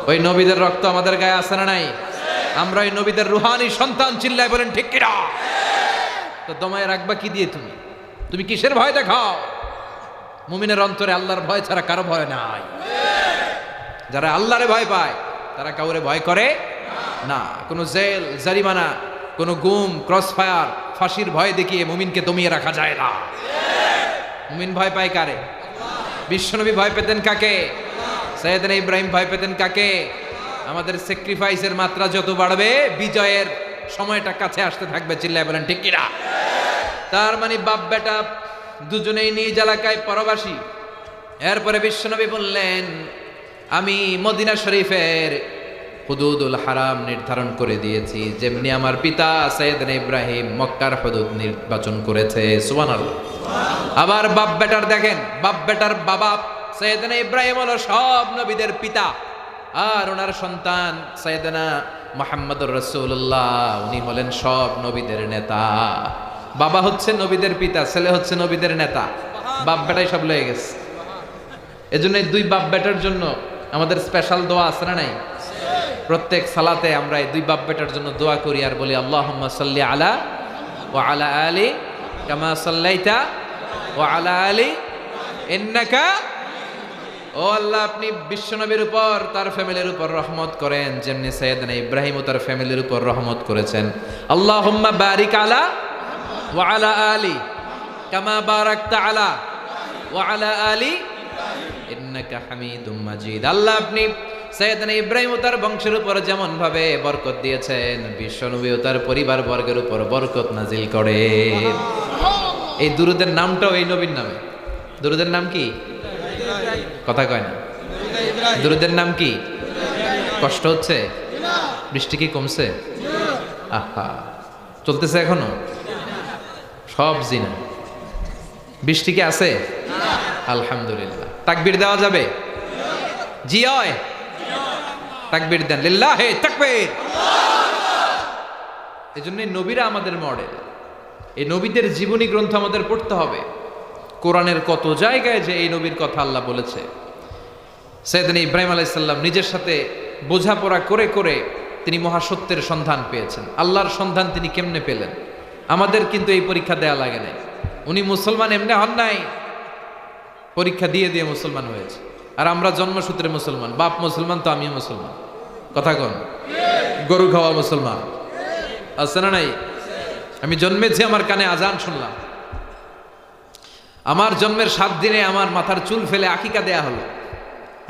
ওই নবীদের রক্ত আমাদের গায়ে আছে না নাই? আমরা ওই নবীদের রুহানি সন্তান। চিল্লায় বলেন ঠিক কিনা? তো দমায় রাখবা কি দিয়ে? তুমি তুমি কিসের ভয় দেখাও? মুমিনের অন্তরে আল্লাহর ভয় ছাড়া কারো ভয় নাই। যারা আল্লাহরে ভয় পায় তারা কাউরে ভয় করে না। কোনো জেল, জারিমানা, কোনো গুম, ক্রস ফায়ার, ফাঁসির ভয় দেখিয়ে মুমিনকে দমিয়ে রাখা যায় না। মুমিন ভয় পায় কারে? বিশ্বনবী ভয় পেতেন কাকে? সাইয়েদনা ইব্রাহিম ভয় পেতেন কাকে? আমাদের স্যাক্রিফাইসের মাত্রা যত বাড়বে, বিজয়ের সময়টা কাছে আসতে থাকবে। চিল্লায় বলেন ঠিক কিনা? তার মানে বাপ বেটা দুজনেই নিজ এলাকায় পরবাসী। এরপরে বিশ্বনবী বললেন, আমি মদিনা শরীফের হুদুদুল হারাম নির্ধারণ করে দিয়েছি, যেমনি আমার পিতা সাইয়েদনা ইব্রাহিম মক্কার হুদুদ নির্বাচন করেছে। সুবহানাল্লাহ। আবার বাপ বেটার দেখেন, বাপ বেটার বাবা সাইয়েদনা ইব্রাহিম হলো সব নবীদের পিতা, আর ওনার সন্তান সাইয়েদনা মুহাম্মদুর রাসূলুল্লাহ, উনি হলেন সব নবীদের নেতা। বাবা হচ্ছে নবীদের পিতা, ছেলে হচ্ছে নবীদের নেতা। বাপ বেটাই সব লয়ে গেছে। এজন্য এই দুই বাপ বেটার জন্য আমাদের স্পেশাল দোয়া আছে না নাই? প্রত্যেক সালাতে আমরা এই দুই বাপ বেটার জন্য দোয়া করি আর বলি, আল্লাহুম্মা সাল্লি আলা ওয়া আলা আলি কামা সাল্লাইতা ওয়া আলা আলি ইন্নাকা। ও আল্লাহ, আপনি বিশ্বনবীর উপর, তার ফ্যামিলির উপর রহমত করেন, যেমনি সাইয়েদনা ইব্রাহিম ও তার ফ্যামিলির উপর রহমত করেছেন। আল্লাহুম্মা বারিক আলা ওয়া আলা আলি কামা বারাকতা আলা ওয়া আলা আলি ইন্নাকা হামিদুম মাজিদ। আল্লাহ, আপনি সাইয়েদনা ইব্রাহিম ও তার বংশের উপর যেমন ভাবে বরকত দিয়েছেন, বিশ্বনবী ও তার পরিবার বর্গের উপর বরকত নাজিল করেন। এই দুরুদের নামটাও এই নবীর নামে। দুরুদের নাম কি? কথা কয় না। দুরুদের নাম কি? কষ্ট হচ্ছে? বৃষ্টি কি কমছে? আহা, চলতেছে এখনো? সব জিনা। বৃষ্টি কি আছে? আলহামদুলিল্লাহ। তাকবীর দেওয়া যাবে? জি হয়। তাকবীর দেন, লিল্লাহে তাকবীর। এজন্য নবীরা আমাদের মডেল। এই নবীদের জীবনী গ্রন্থ আমাদের পড়তে হবে। কোরআনের কত জায়গায় যে এই নবীর কথা আল্লাহ বলেছে। সাইয়েদনা ইব্রাহিম আলাইহিস সালাম নিজের সাথে বোঝাপড়া করে করে তিনি মহাসত্যের সন্ধান পেয়েছেন। আল্লাহর সন্ধান তিনি কেমনে পেলেন? আমাদের কিন্তু এই পরীক্ষা দেয়া লাগে নাই। উনি মুসলমান এমনি হন নাই, পরীক্ষা দিয়ে দিয়ে মুসলমান হয়েছে। আর আমরা জন্মসূত্রে মুসলমান, বাপ মুসলমান তো আমিও মুসলমান। কথা কন, গরু খাওয়া মুসলমান আছে না নাই? আমি জন্মেছি, আমার কানে আজান শুনলাম। আমার জন্মের 7 দিনে আমার মাথার চুল ফেলে আকিকা দেয়া হলো,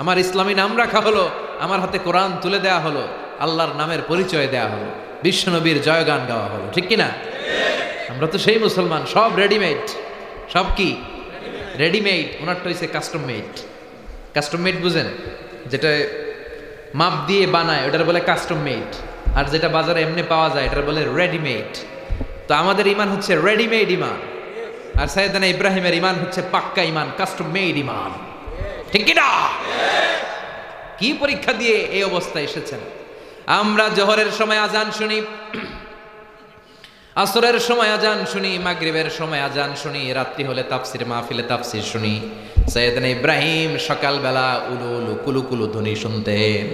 আমার ইসলামী নাম রাখা হলো, আমার হাতে কোরআন তুলে দেয়া হলো, আল্লাহর নামের পরিচয় দেয়া হলো, বিশ্বনবীর জয়গান গাওয়া হলো। ঠিক কিনা? আমরা তো সেই মুসলমান, সব রেডিমেড। সব কি রেডিমেড? ওনারটা হয়েছে কাস্টম মেড। কাস্টম মেড বুঝেন? যেটা মাপ দিয়ে বানায় ওটার বলে কাস্টম মেড, আর যেটা বাজারে এমনি পাওয়া যায় এটার বলে রেডিমেড। তো আমাদের ইমান হচ্ছে রেডিমেড ইমান, আর সাইয়েদনা ইব্রাহিমের ইমান হচ্ছে পাক্কা ইমান, কাস্টম মেড ইমান। ঠিক কিনা? কি পরীক্ষা দিয়ে এই অবস্থায় এসেছেন? আমরা জোহরের সময় আজান শুনি, আসরের সময় আজান শুনি, মাগরিবের সময় আজান শুনি, রাত্রি হলে তাফসির মাহফিলে তাফসির শুনি। সাইয়েদনা ইব্রাহিম সকালবেলা উলু উলু কুলু কুলু ধ্বনি শুনতেন।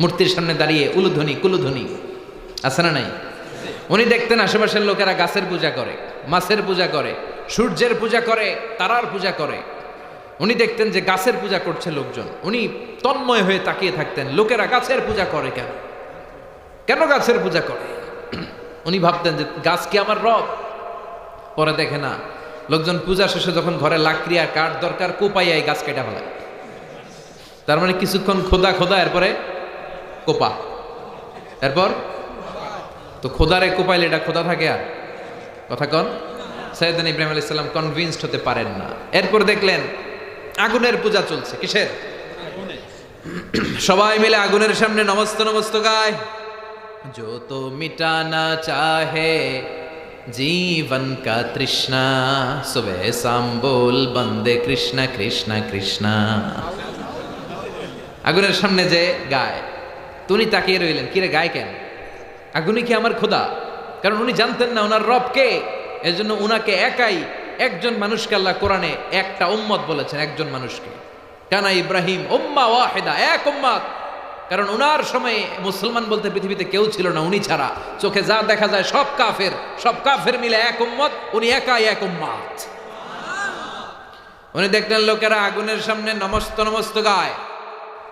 মূর্তির সামনে দাঁড়িয়ে উলু ধ্বনি কুলু ধ্বনি আছে না নাই? উনি দেখতেন আশেপাশের লোকেরা গাছের পূজা করে, মাছের পূজা করে, সূর্যের পূজা করে, তারার পূজা করে। উনি দেখতেন যে গাছের পূজা করছে লোকজন, উনি তন্ময় হয়ে তাকিয়ে থাকতেন, লোকেরা গাছের পূজা করে কেন, কেন গাছের পূজা করে? উনি ভাবতেন যে গাছ কি আমার রব? পরে দেখে না, লোকজন পূজা শেষে যখন ঘরে লাকড়ি আর কাঠ দরকার, কোপাইয়া এই গাছ কেটে ফেলায়। তার মানে কিছুক্ষণ খোদা খোদা, এরপরে কোপা, এরপর তো খোদারে কোপাইলে এটা খোদা থাকে? আর কথা কন। সাইয়েদনা ইব্রাহিম আলাইহিস সালাম কনভিন্সড হতে পারেন না। এরপর দেখলেন আগুনের পূজা চলছে। কিসের? সবাই মিলে আগুনের সামনে নমস্ত নমস্ত গায়, जो तो मिटाना चाहे जीवन का तृष्णा, सुबह शाम बोल बंदे कृष्णा कृष्णा कृष्णा। আগুনের সামনে যে গায়, তুমি তাকিয়ে রইলেন, কিরে গায় কেন? আগুনই কি আমার খোদা? কারণ উনি জানতেন না ওনার রব কে। এজন্য উনাকে একাই, একজন মানুষকে আল্লাহ কোরআনে একটা উম্মত বলেছেন, একজন মানুষকে। কানা ইব্রাহিম উম্মাহ ওয়াহিদা, এক উম্মত। কারণ উনার সময়ে মুসলমান বলতে পৃথিবীতে কেউ ছিল না, উনি ছাড়া। চোখে যা দেখা যায় সব কাফের, সব কাফের মিলে এক উম্মত, উনি একাই এক উম্মত। উনি দেখলেন লোকেরা আগুনের সামনে নমস্ত নমস্ত গায়,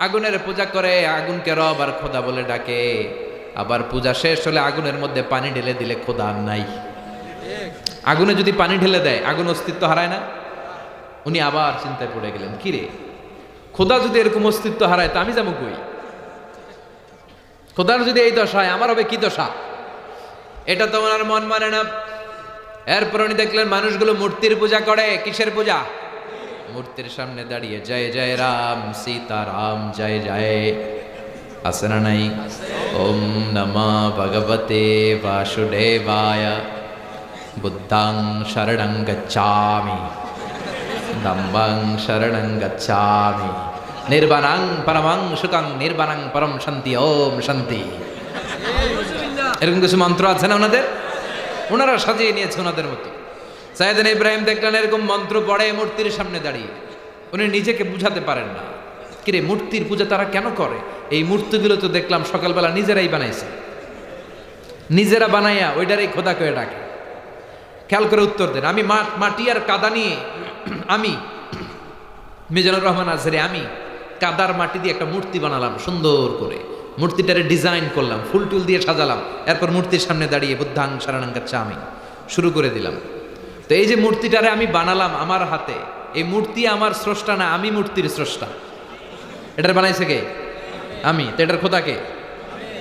আগুনের পূজা করে, আগুনকে রব আর খোদা বলে ডাকে। আবার পূজা শেষ হলে আগুনের মধ্যে পানি ঢেলে দিলে খোদা আর নাই। আগুনে যদি পানি ঢেলে দেয়, আগুন অস্তিত্ব হারায় না? উনি আবার চিন্তায় পড়ে গেলেন, কিরে খোদা যদি এরকম অস্তিত্ব হারায় তা আমি যাবো কই? খোদার যদি এই দশা হয়, আমার হবে কি দশা? এটা তো ওনার মন মানে না। এরপর উনি দেখলেন মানুষগুলো মূর্তির পূজা করে। কিসের পূজা? মূর্তির সামনে দাঁড়িয়ে জয় জয় রাম সীতারাম জয় জয়, আছে না নাই? ওম নমঃ ভগবতে বাসুদেবায়, বুদ্ধাং শরণং গচ্ছামি, ধম্মং শরণং গচ্ছামি, নির্বাণাং পরমং সুখং নির্বাণাং পরম শান্তি, ওম শান্তি। এরকম কিছু মন্ত্র আছে না ওনাদের? ওনারা সাজিয়ে নিয়েছে ওনাদের মতো। সাইয়েদনা ইব্রাহিম দেখলেন এরকম মন্ত্র পড়ে মূর্তির সামনে দাঁড়িয়ে। উনি নিজেকে বুঝাতে পারেন না, কিরে মূর্তির পূজা তারা কেন করে? এই মূর্তিগুলো তো দেখলাম সকালবেলা নিজেরাই বানাইছে, নিজেরা বানাইয়া ওইটারই খোদা করে ডাকে। খেয়াল করে উত্তর দেন। আমি মাটি আর কাদা নিয়ে, আমি মিজানুর রহমান আজহারি, আমি কাদার মাটি দিয়ে একটা মূর্তি বানালাম সুন্দর করে, মূর্তিটারে ডিজাইন করলাম, ফুল টুল দিয়ে সাজালাম। এরপর মূর্তির সামনে দাঁড়িয়ে বুদ্ধাং শরণং গচ্ছামি শুরু করে দিলাম। তো এই যে মূর্তিটারে আমি বানালাম আমার হাতে, এই মূর্তি আমার স্রষ্টা না, আমি মূর্তির স্রষ্টা। এটার বানাইছে কে? আমি। তো এটার খোদা কে?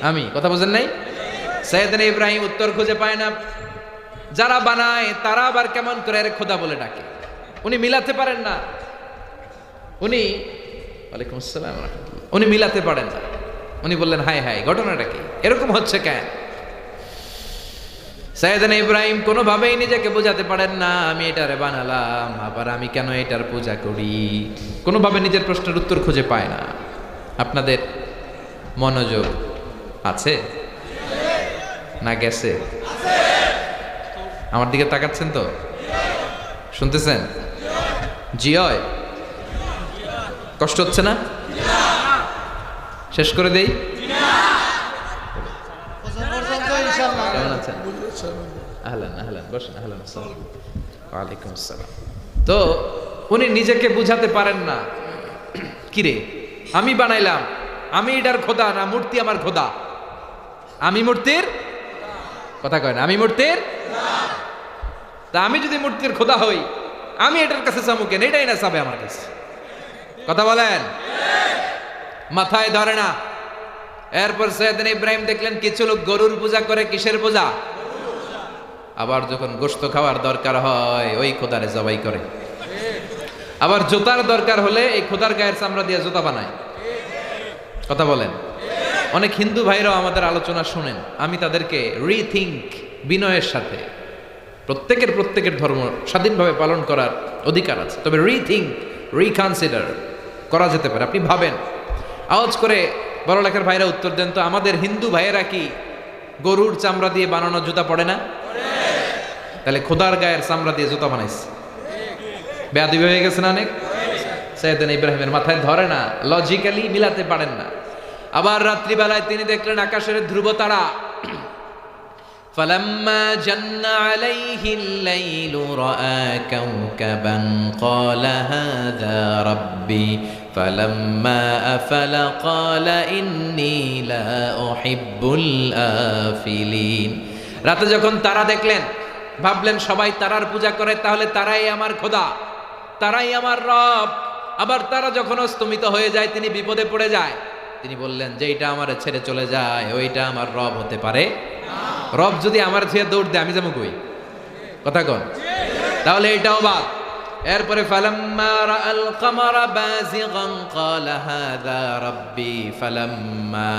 আমি। কথা বুঝেন নাই? সাইয়েদনা ইব্রাহিম উত্তর খুঁজে পায় না। যারা বানায় তারা আবার কেমন করে এর খোদা বলে ডাকে, উনি মিলাতে পারেন না। উনি ওয়ালাইকুম আসসালাম ওয়া রাহমাতুল্লাহ, উনি মিলাতে পারেন না। উনি বললেন হায় হায়, ঘটনাটা কি, এরকম হচ্ছে কেন? সাইয়েদনা ইব্রাহিম কোনোভাবেই নিজেকে বোঝাতে পারেন না, আমি এটারে বানালাম, আবার আমি কেন এটার পূজা করি? কোনোভাবে নিজের প্রশ্নের উত্তর খুঁজে পায় না। আপনাদের মনোযোগ আছে না গেছে? আমার দিকে তাকাচ্ছেন তো? শুনতেছেন? জি হয়? কষ্ট হচ্ছে না? শেষ করে দেই? কেমন আছেন? আহলান আহলান, বসেন। আহলান আসসালাম, ওয়ালাইকুম আসসালাম। তো উনি নিজেকে বুঝাতে পারেন না, কিরে আমি বানাইলাম, আমি এটার খোদা না মূর্তি আমার খোদা? আমি মূর্তির কথা কয় না, আমি মূর্তির। তা আমি যদি মূর্তির খোদা হই, আমি এটার কাছে চামু কেন? এটাই না চাবে আমার কাছে। কথা বলেন, মাথায় ধরে না। এরপর সাইয়েদনা ইব্রাহিম দেখলেন কিছু লোক গরুর পূজা করে। কিসের পূজা? আবার যখন গোশত খাওয়ার দরকার হয় ওই খোদারে জবাই করে। আবার জুতার দরকার হলে এই খোদার গায়ের চামড়া দিয়ে জুতা বানায়। কথা বলেন। অনেক হিন্দু ভাইরাও আমাদের আলোচনা শুনেন, আমি তাদেরকে রিথিঙ্ক, বিনয়ের সাথে, প্রত্যেকের ধর্ম স্বাধীনভাবে পালন করার অধিকার আছে, তবে রিথিঙ্ক, রিকনসিডার করা যেতে পারে। আপনি ভাবেন। আওয়াজ করে বড় লেখার ভাইরা উত্তর দেন তো, আমাদের হিন্দু ভাইয়েরা কি গরুর চামড়া দিয়ে বানানো জুতা পড়ে না? তাহলে খোদার গায়ের চামড়া দিয়ে জুতা বানাইছে, বেয়াদবি হয়ে গেছে না অনেক? সাইয়েদনা ইব্রাহিমের মাথায় ধরে না, লজিক্যালি মিলাতে পারেন না। আবার রাত্রিবেলায় তিনি দেখলেন আকাশের ধ্রুব তারা فلما جن عليه الليل رأى كوكبا قال هذا ربي فلما أفل قال إني لا أحب الآفلين রাতে যখন তারা দেখলেন ভাবলেন সবাই তারার পূজা করে, তাহলে তারাই আমার খোদা, তারাই আমার রব। আবার তারা যখন অস্তমিত হয়ে যায় তিনি বিপদে পড়ে যায়, তিনি বললেন যে এইটা আমার ছেড়ে চলে যায় ওইটা আমার রব হতে পারে। রব যদি আমার ছেড়ে দৌড় দেয় আমি যাবো কই? কথা কন, তাহলে এইটাও বাদ। এরপরে ফালাম্মা রাআল কামারা বাযিগান ক্বালা হাযা রাব্বি ফালাম্মা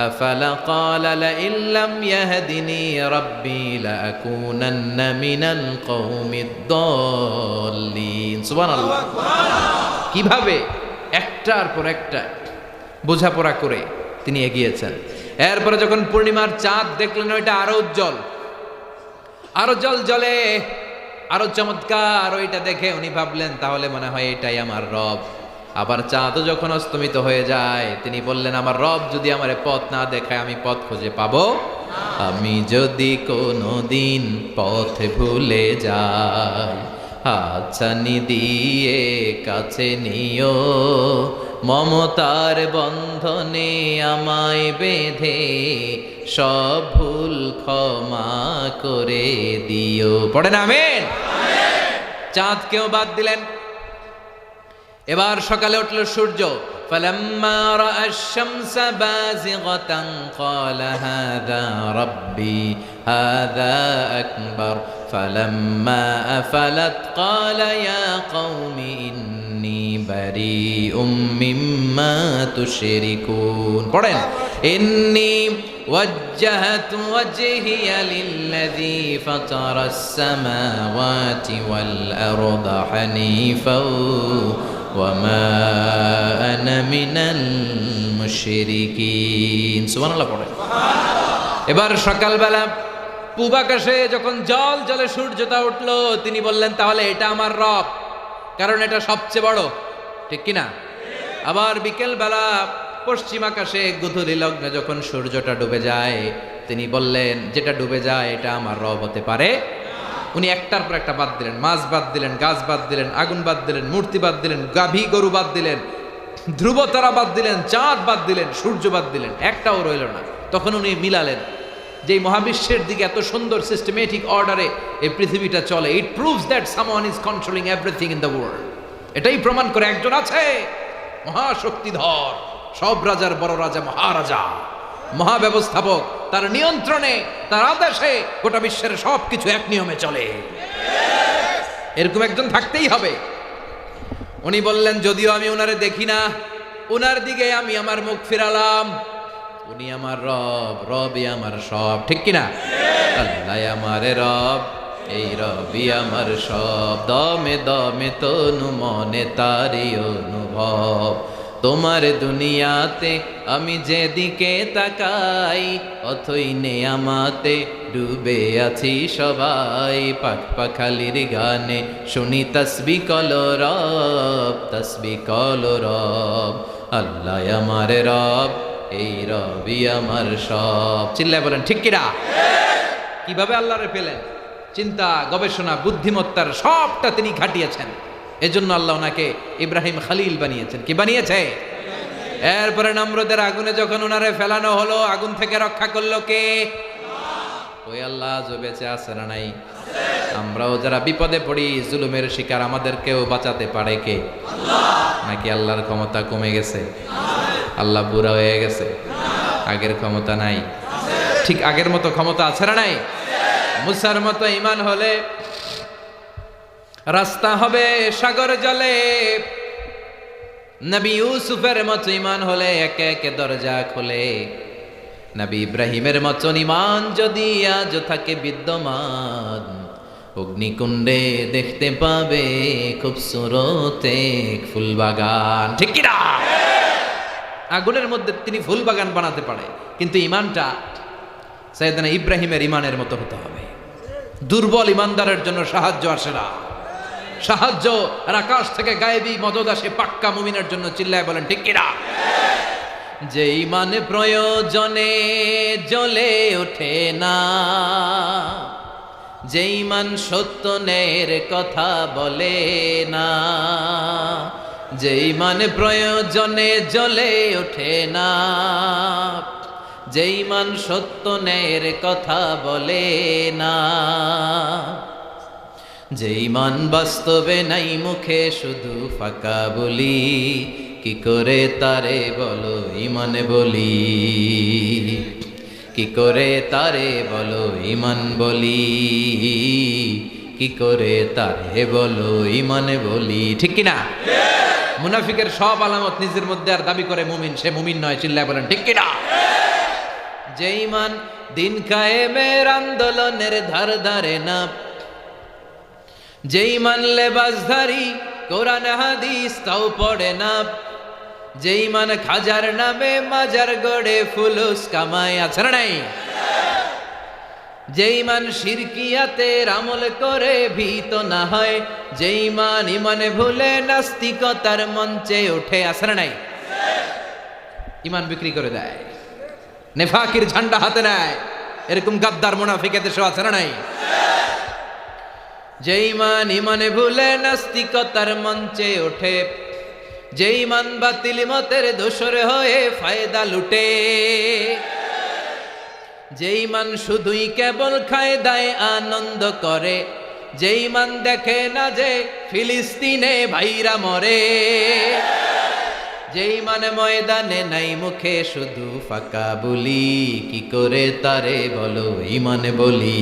আফালা ক্বালা লা ইল্লাম ইয়াহদিনি রাব্বি লাআকুনান্না মিনাল কওমিদ দাল্লিন। সুবহানাল্লাহ। কিভাবে একটার পর একটা বোঝাপড়া করে তিনি এগিয়েছেন। এরপরে যখন পূর্ণিমার চাঁদ দেখলেন ওইটা আরো উজ্জ্বল, আরো জল জ্বলে, আরো চমৎকার, ওইটা দেখে উনি ভাবলেন তাহলে মনে হয় এটাই আমার রব। আবার চাঁদও যখন অস্তমিত হয়ে যায় তিনি বললেন আমার রব যদি আমার পথ না দেখায় আমি পথ খুঁজে পাবো? আমি যদি কোনো দিন পথ ভুলে যাই হাতছানি দিয়ে কাছে নিও, মমতার বন্ধনে আমায় বেঁধে সব ভুল ক্ষমা করে দিও। পড়েন আমিন। চাঁদকেও বাদ দিলেন। এবার সকালে উঠল সূর্য। ফালাম্মা রাআ আশ-শামসা বাযিগাতান ক্বালা হাযা রাব্বি হাযা আকবার ফালাম্মা আফালাত ক্বালা ইয়া কওমি ইন্নী বারীউম মিম্মা তুশরিকুন। পড়েন ইন্নী ওয়াজ্জাহতু ওয়াজহিয়া লিল্লাযী ফাতারাস সামাওয়াতি ওয়াল আরদা হানিফাও ওয়ামা আনা মিনাল মুশরিকিন। সুবহানাল্লাহ পড়ে। এবার সকালবেলা পূব আকাশে যখন জল জলে সূর্যটা উঠলো তিনি বললেন তাহলে এটা আমার রব, কারণ এটা সবচেয়ে বড়, ঠিক কিনা? আবার বিকেল বেলা পশ্চিম আকাশে গোধূলি লগ্নে যখন সূর্যটা ডুবে যায় তিনি বললেন যেটা ডুবে যায় এটা আমার রব হতে পারে? উনি একটার পর একটা বাদ দিলেন, মাছ বাদ দিলেন, গাছ বাদ দিলেন, আগুন বাদ দিলেন, মূর্তি বাদ দিলেন, গাভী গরু বাদ দিলেন, ধ্রুব তারা বাদ দিলেন, চাঁদ বাদ দিলেন, সূর্য বাদ দিলেন, একটাও রইল না। তখন উনি মিলালেন যে মহাবিশ্বের দিকে এত সুন্দর সিস্টেমেটিক অর্ডারে এই পৃথিবীটা চলে। It proves that someone is controlling everything in the world. এটাই প্রমাণ করে একজন আছে মহাশক্তিধর, সব রাজার বড় রাজা, মহারাজা, মহাব্যবস্থাপক, তার নিয়ন্ত্রণে, তার আদেশে গোটা বিশ্বের সবকিছু এক নিয়মে চলে। এরকম একজন থাকতেই হবে। উনি বললেন যদিও আমি ওনারে দেখি না, ওনার দিকে আমি আমার মুখ ফিরালাম। উনি আমার রব, রবই আমার সব, ঠিক কিনা? আল্লাহ আমার রব, এই রবি আমার সব, দমে দমে তনু মনে তারি অনুভব। তোমার দুনিয়াতে আমি যেদিকে তাকাই অথই নেয়ামাতে ডুবে আছি সবাই। পাখ পাখালির গানে শুনি তসবি কলরব, তসবি কলরব। আল্লাহ আমার রব, এই রবি আমার সব। চিল্লায় বলেন ঠিক কিনা? কিভাবে আল্লাহরে পেলেন? চিন্তা, গবেষণা, বুদ্ধিমত্তার সবটা তিনি খাটিয়েছেন। এজন্য আল্লাহ ওনাকে ইব্রাহিম খলিল বানিয়েছেন। কি বানিয়েছে? এরপরে নমরুদের আগুনে যখন ওনারে ফেলানো হলো আগুন থেকে রক্ষা করলো কে? ওই আল্লাহ আজও বেঁচে আছে না নাই? আমরাও যারা বিপদে পড়ি, জুলুমের শিকার, আমাদেরকেও বাঁচাতে পারে কে? নাকি আল্লাহর ক্ষমতা কমে গেছে? আল্লাহ বুড়া হয়ে গেছে? আগের ক্ষমতা নাই? ঠিক আগের মতো ক্ষমতা আছে না নাই? মুসার মতো ঈমান হলে রাস্তা হবে সাগর জলে, নবী ইউসুফের মতো ঈমান হলে একে একে দরজা খোলে। নবী ইব্রাহিমের মতো ঈমান যদি আজ থাকে বিদ্যমান, অগ্নিকুণ্ডে দেখতে পাবে খুবসুরত এক ফুলবাগান। ঠিক কি না? আগুনের মধ্যে তিনি ফুলবাগান বানাতে পারে, কিন্তু ঈমানটা সাইয়েদনা ইব্রাহিমের ঈমানের মতো হতে হবে। দুর্বল ঈমানদারের জন্য সাহায্য আসে না। সাহায্য আর আকাশ থেকে গায়েবী মদদ আসে পাক্কা মুমিনের জন্য। চিল্লায় বলেন ঠিক কিনা? যে ইমান প্রয়োজনে জ্বলে ওঠে না, যে ইমান সত্য ন্যায়ের কথা বলে না, যে ইমান প্রয়োজনে জ্বলে ওঠে না, যে ইমান সত্য ন্যায়ের কথা বলে না, যে ইমান বাস্তবে নাই মুখে শুধু ফাঁকা বলি, কি করে তারে বলো ইমান বলি, কি করে তারে বলো ইমান বলি, কি করে তারে বলো ইমান বলি। ঠিক কিনা? মুনাফিকের সব আলামত নিজের মধ্যে আর দাবি করে মুমিন, সে মুমিন নয়। চিল্লায় বলেন ঠিক কিনা? যে ইমান দিন কায়েমের আন্দোলনের ধার ধারে না, যে ইমান লেবাসধারী কোরআন হাদিস তাও পড়ে না, যে ইমান খাজার নামে মাজার গড়ে ফুলুস কামায়, আছে না নাই? যে ইমান শিরকিয়াতের আমল করে ভীত না হয়, যে ইমান ইমানে ভুলে নাস্তিকতার মঞ্চে ওঠে, আছে না নাই? ইমান বিক্রি করে দেয়, নেফাকির ঝান্ডা হাতে নেয়, এরকম গাদ্দার মুনাফিক এদেশে আছে না নাই? যে ইমান ইমানে ভুলে নাস্তিকতার মঞ্চে ওঠে, যে ইমান বাতিল মতের দোসর হয়ে ফায়দা লুটে, যে ইমান শুধুই কেবল খায় দায় আনন্দ করে, যে ইমান দেখে না যে ফিলিস্তিনে ভাইরা মরে, যে ইমান ময়দানে নাই মুখে শুধু ফাঁকা বলি, কি করে তারে বলো ইমান বলি,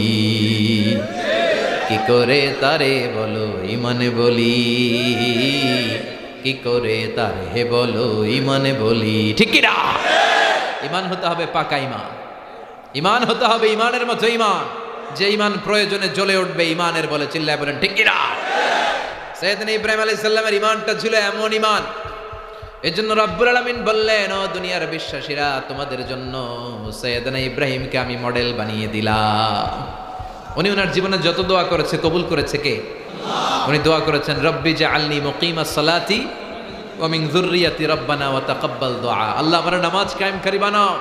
কি করে তারে বলো ইমান বলি, কি করে তারে বলো ইমান বলি। ঠিক কিনা? ইমান হতে হবে পাকা ইমান, ইমান হতে হবে ইমানের মতো ইমান, যে ইমান প্রয়োজনে জ্বলে উঠবে ইমানের বলে। চিল্লায় বলেন ঠিক কিনা? সাইয়েদনা ইব্রাহিম আলাইহিস সালামের ইমানটা ছিল এমন ইমান, এজন্য রব্বুল আলামিন বললেন, ও দুনিয়ার বিশ্বাসীরা, তোমাদের জন্য সাইয়েদনা ইব্রাহিমকে আমি মডেল বানিয়ে দিলাম। উনি ওনার জীবনে যত দোয়া করেছে কবুল করেছে কে? আল্লাহ। উনি দোয়া করেছেন, রব্বি জাআলনি মুকিমাস সালাতি ওয়া মিন যুররিয়াতি রব্বানা ওয়া তাকাব্বাল দুআ। আল্লাহ আমার নামাজ কায়েমকারী বানাও,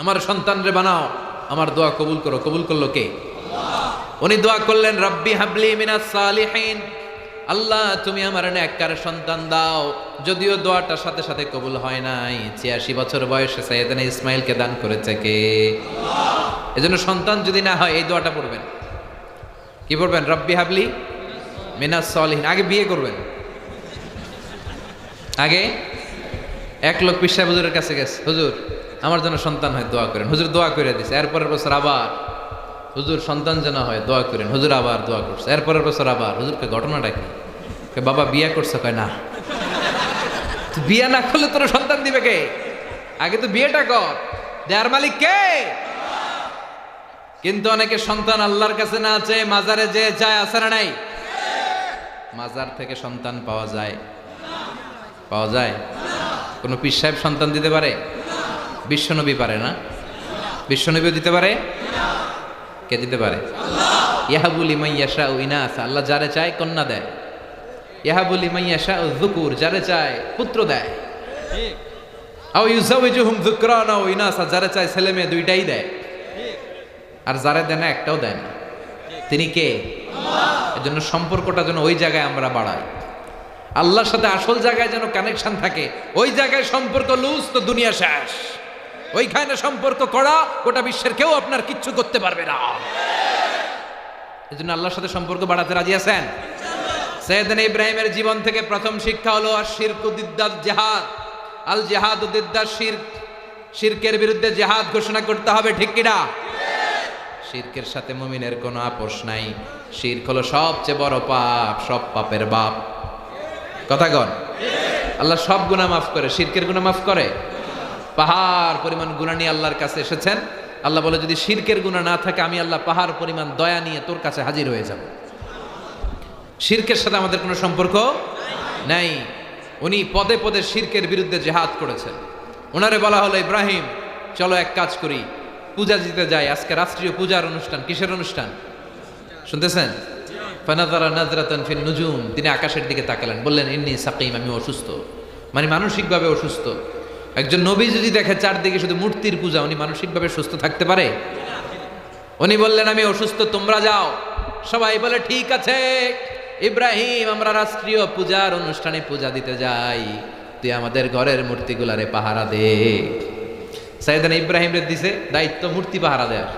আমার সন্তানরে বানাও, আমার দোয়া কবুল করো। কবুল করলো কে? আল্লাহ। উনি দোয়া করলেন, রব্বি হাবলি মিনাস সালিহিন, আল্লাহ তুমি আমার নেককার সন্তান দাও। যদিও দোয়াটার সাথে সাথে কবুল হয় নাই, ৮৬ বছর বয়সে সাইয়েদনা ইসমাইলকে দান করেছে কে? আল্লাহ। এজন্য সন্তান যদি না হয় এই দোয়াটা পড়বেন। কি পড়বেন? রব্বি হাবলি মিনাস সালিহিন। আগে বিয়ে করবেন, আগে এক লোক পীর সাহেব হুজুরের কাছে গেছে, হুজুর আমার জন্য সন্তান হয় দোয়া করেন। হুজুর দোয়া করে দিয়েছে। এরপরের বছর আবার, হুজুর সন্তান যেন হয় দোয়া করেন। হুজুর আবার দোয়া করছে। এরপরের বছর আবার, হুজুরকে ঘটনাটা কি? বাবা বিয়ে করছে। কয় না, বিয়ে না করলে তোর সন্তান দিবে কে? আগে তো বিয়েটা কর, দেয়ার মালিক কে? কিন্তু অনেকে সন্তান আল্লাহর কাছে না আছে, মাজারে যে যায়, আছে না নাই? মাজার থেকে সন্তান পাওয়া যায়? পাওয়া যায়? কোন পীর সাহেব সন্তান দিতে পারে? বিশ্বনবী পারে না? বিশ্বনবীও দিতে পারে? কে দিতে পারে? ইয়াহাবু লিমান ইয়াশাউ ইনাসা, আল্লাহ যারে চায় কন্যা দেয়। ইয়াহাবু লিমান ইয়াশাউ যুকুর, যারে চায় পুত্র দেয়। আও ইউযাওয়িজুহুম যুকরানা ওয়া ইনাসা, যারে চায় ছেলে মেয়ে দুইটাই দেয়। আর যারে দেয় না একটাও দেয় না। তিনি কে? আল্লাহ। এজন্য সম্পর্কটা যেন ওই জায়গায় আমরা বাড়াই, আল্লাহর সাথে আসল জায়গায় যেন কানেকশন থাকে। ওই জায়গায় সম্পর্ক লুজ তো দুনিয়া শেষ। ওইখানে সম্পর্ক করা গোটা বিশ্বের কেউ আপনার কিচ্ছু করতে পারবে না। এজন্য আল্লাহর সাথে সম্পর্ক বাড়াতে রাজি আছেন? সাইয়েদনা ইব্রাহিমের জীবন থেকে প্রথম শিক্ষা হলো আশ-শিরকু দিদ্দাল জিহাদ, আল জিহাদু দিদ্দাশ শিরক। শিরকের বিরুদ্ধে জিহাদ ঘোষণা করতে হবে। ঠিক কিনা? শিরকের সাথে মুমিনের কোনো আপোষ নাই। শিরক হলো সবচেয়ে বড় পাপ, সব পাপের বাপ। কথা কন। আল্লাহ সব গুনাহ মাফ করে, শিরকের গুনাহ মাফ করে? পাহাড় পরিমাণ গুনাহ নিয়ে আল্লাহর কাছে এসেছেন। আল্লাহ বলে, যদি শিরকের গুনাহ না থাকে, আমি আল্লাহ পাহাড় পরিমাণ দয়া নিয়ে তোর কাছে হাজির হয়ে যাব। শিরকের সাথে আমাদের কোনো সম্পর্ক নাই। উনি পদে পদে শিরকের বিরুদ্ধে জিহাদ করেছেন। ওনারে বলা হলো, ইব্রাহিম চলো এক কাজ করি, পূজা দিতে যাই। আজকে রাষ্ট্রীয় পূজার অনুষ্ঠান। কিসের অনুষ্ঠান শুনতেছেন? ফানাযারা নাযরাতান ফিন নুজুম, তিনি আকাশের দিকে তাকালেন, বললেন, ইন্নী সাকিম, আমি অসুস্থ, মানে মানসিকভাবে অসুস্থ। একজন নবী যদি দেখে চারদিকে শুধু মূর্তির পূজা, উনি মানসিকভাবে সুস্থ থাকতে পারে? উনি বললেন আমি অসুস্থ, তোমরা যাও। সবাই বলে ঠিক আছে ইব্রাহিম, আমরা রাষ্ট্রীয় পূজার অনুষ্ঠানে পূজা দিতে যাই, তুই আমাদের ঘরের মূর্তিগুলারে পাহারা দে। সাইয়েদনা ইব্রাহিম রে দিছে দায়িত্ব মূর্তি পাহারা দেয়ার।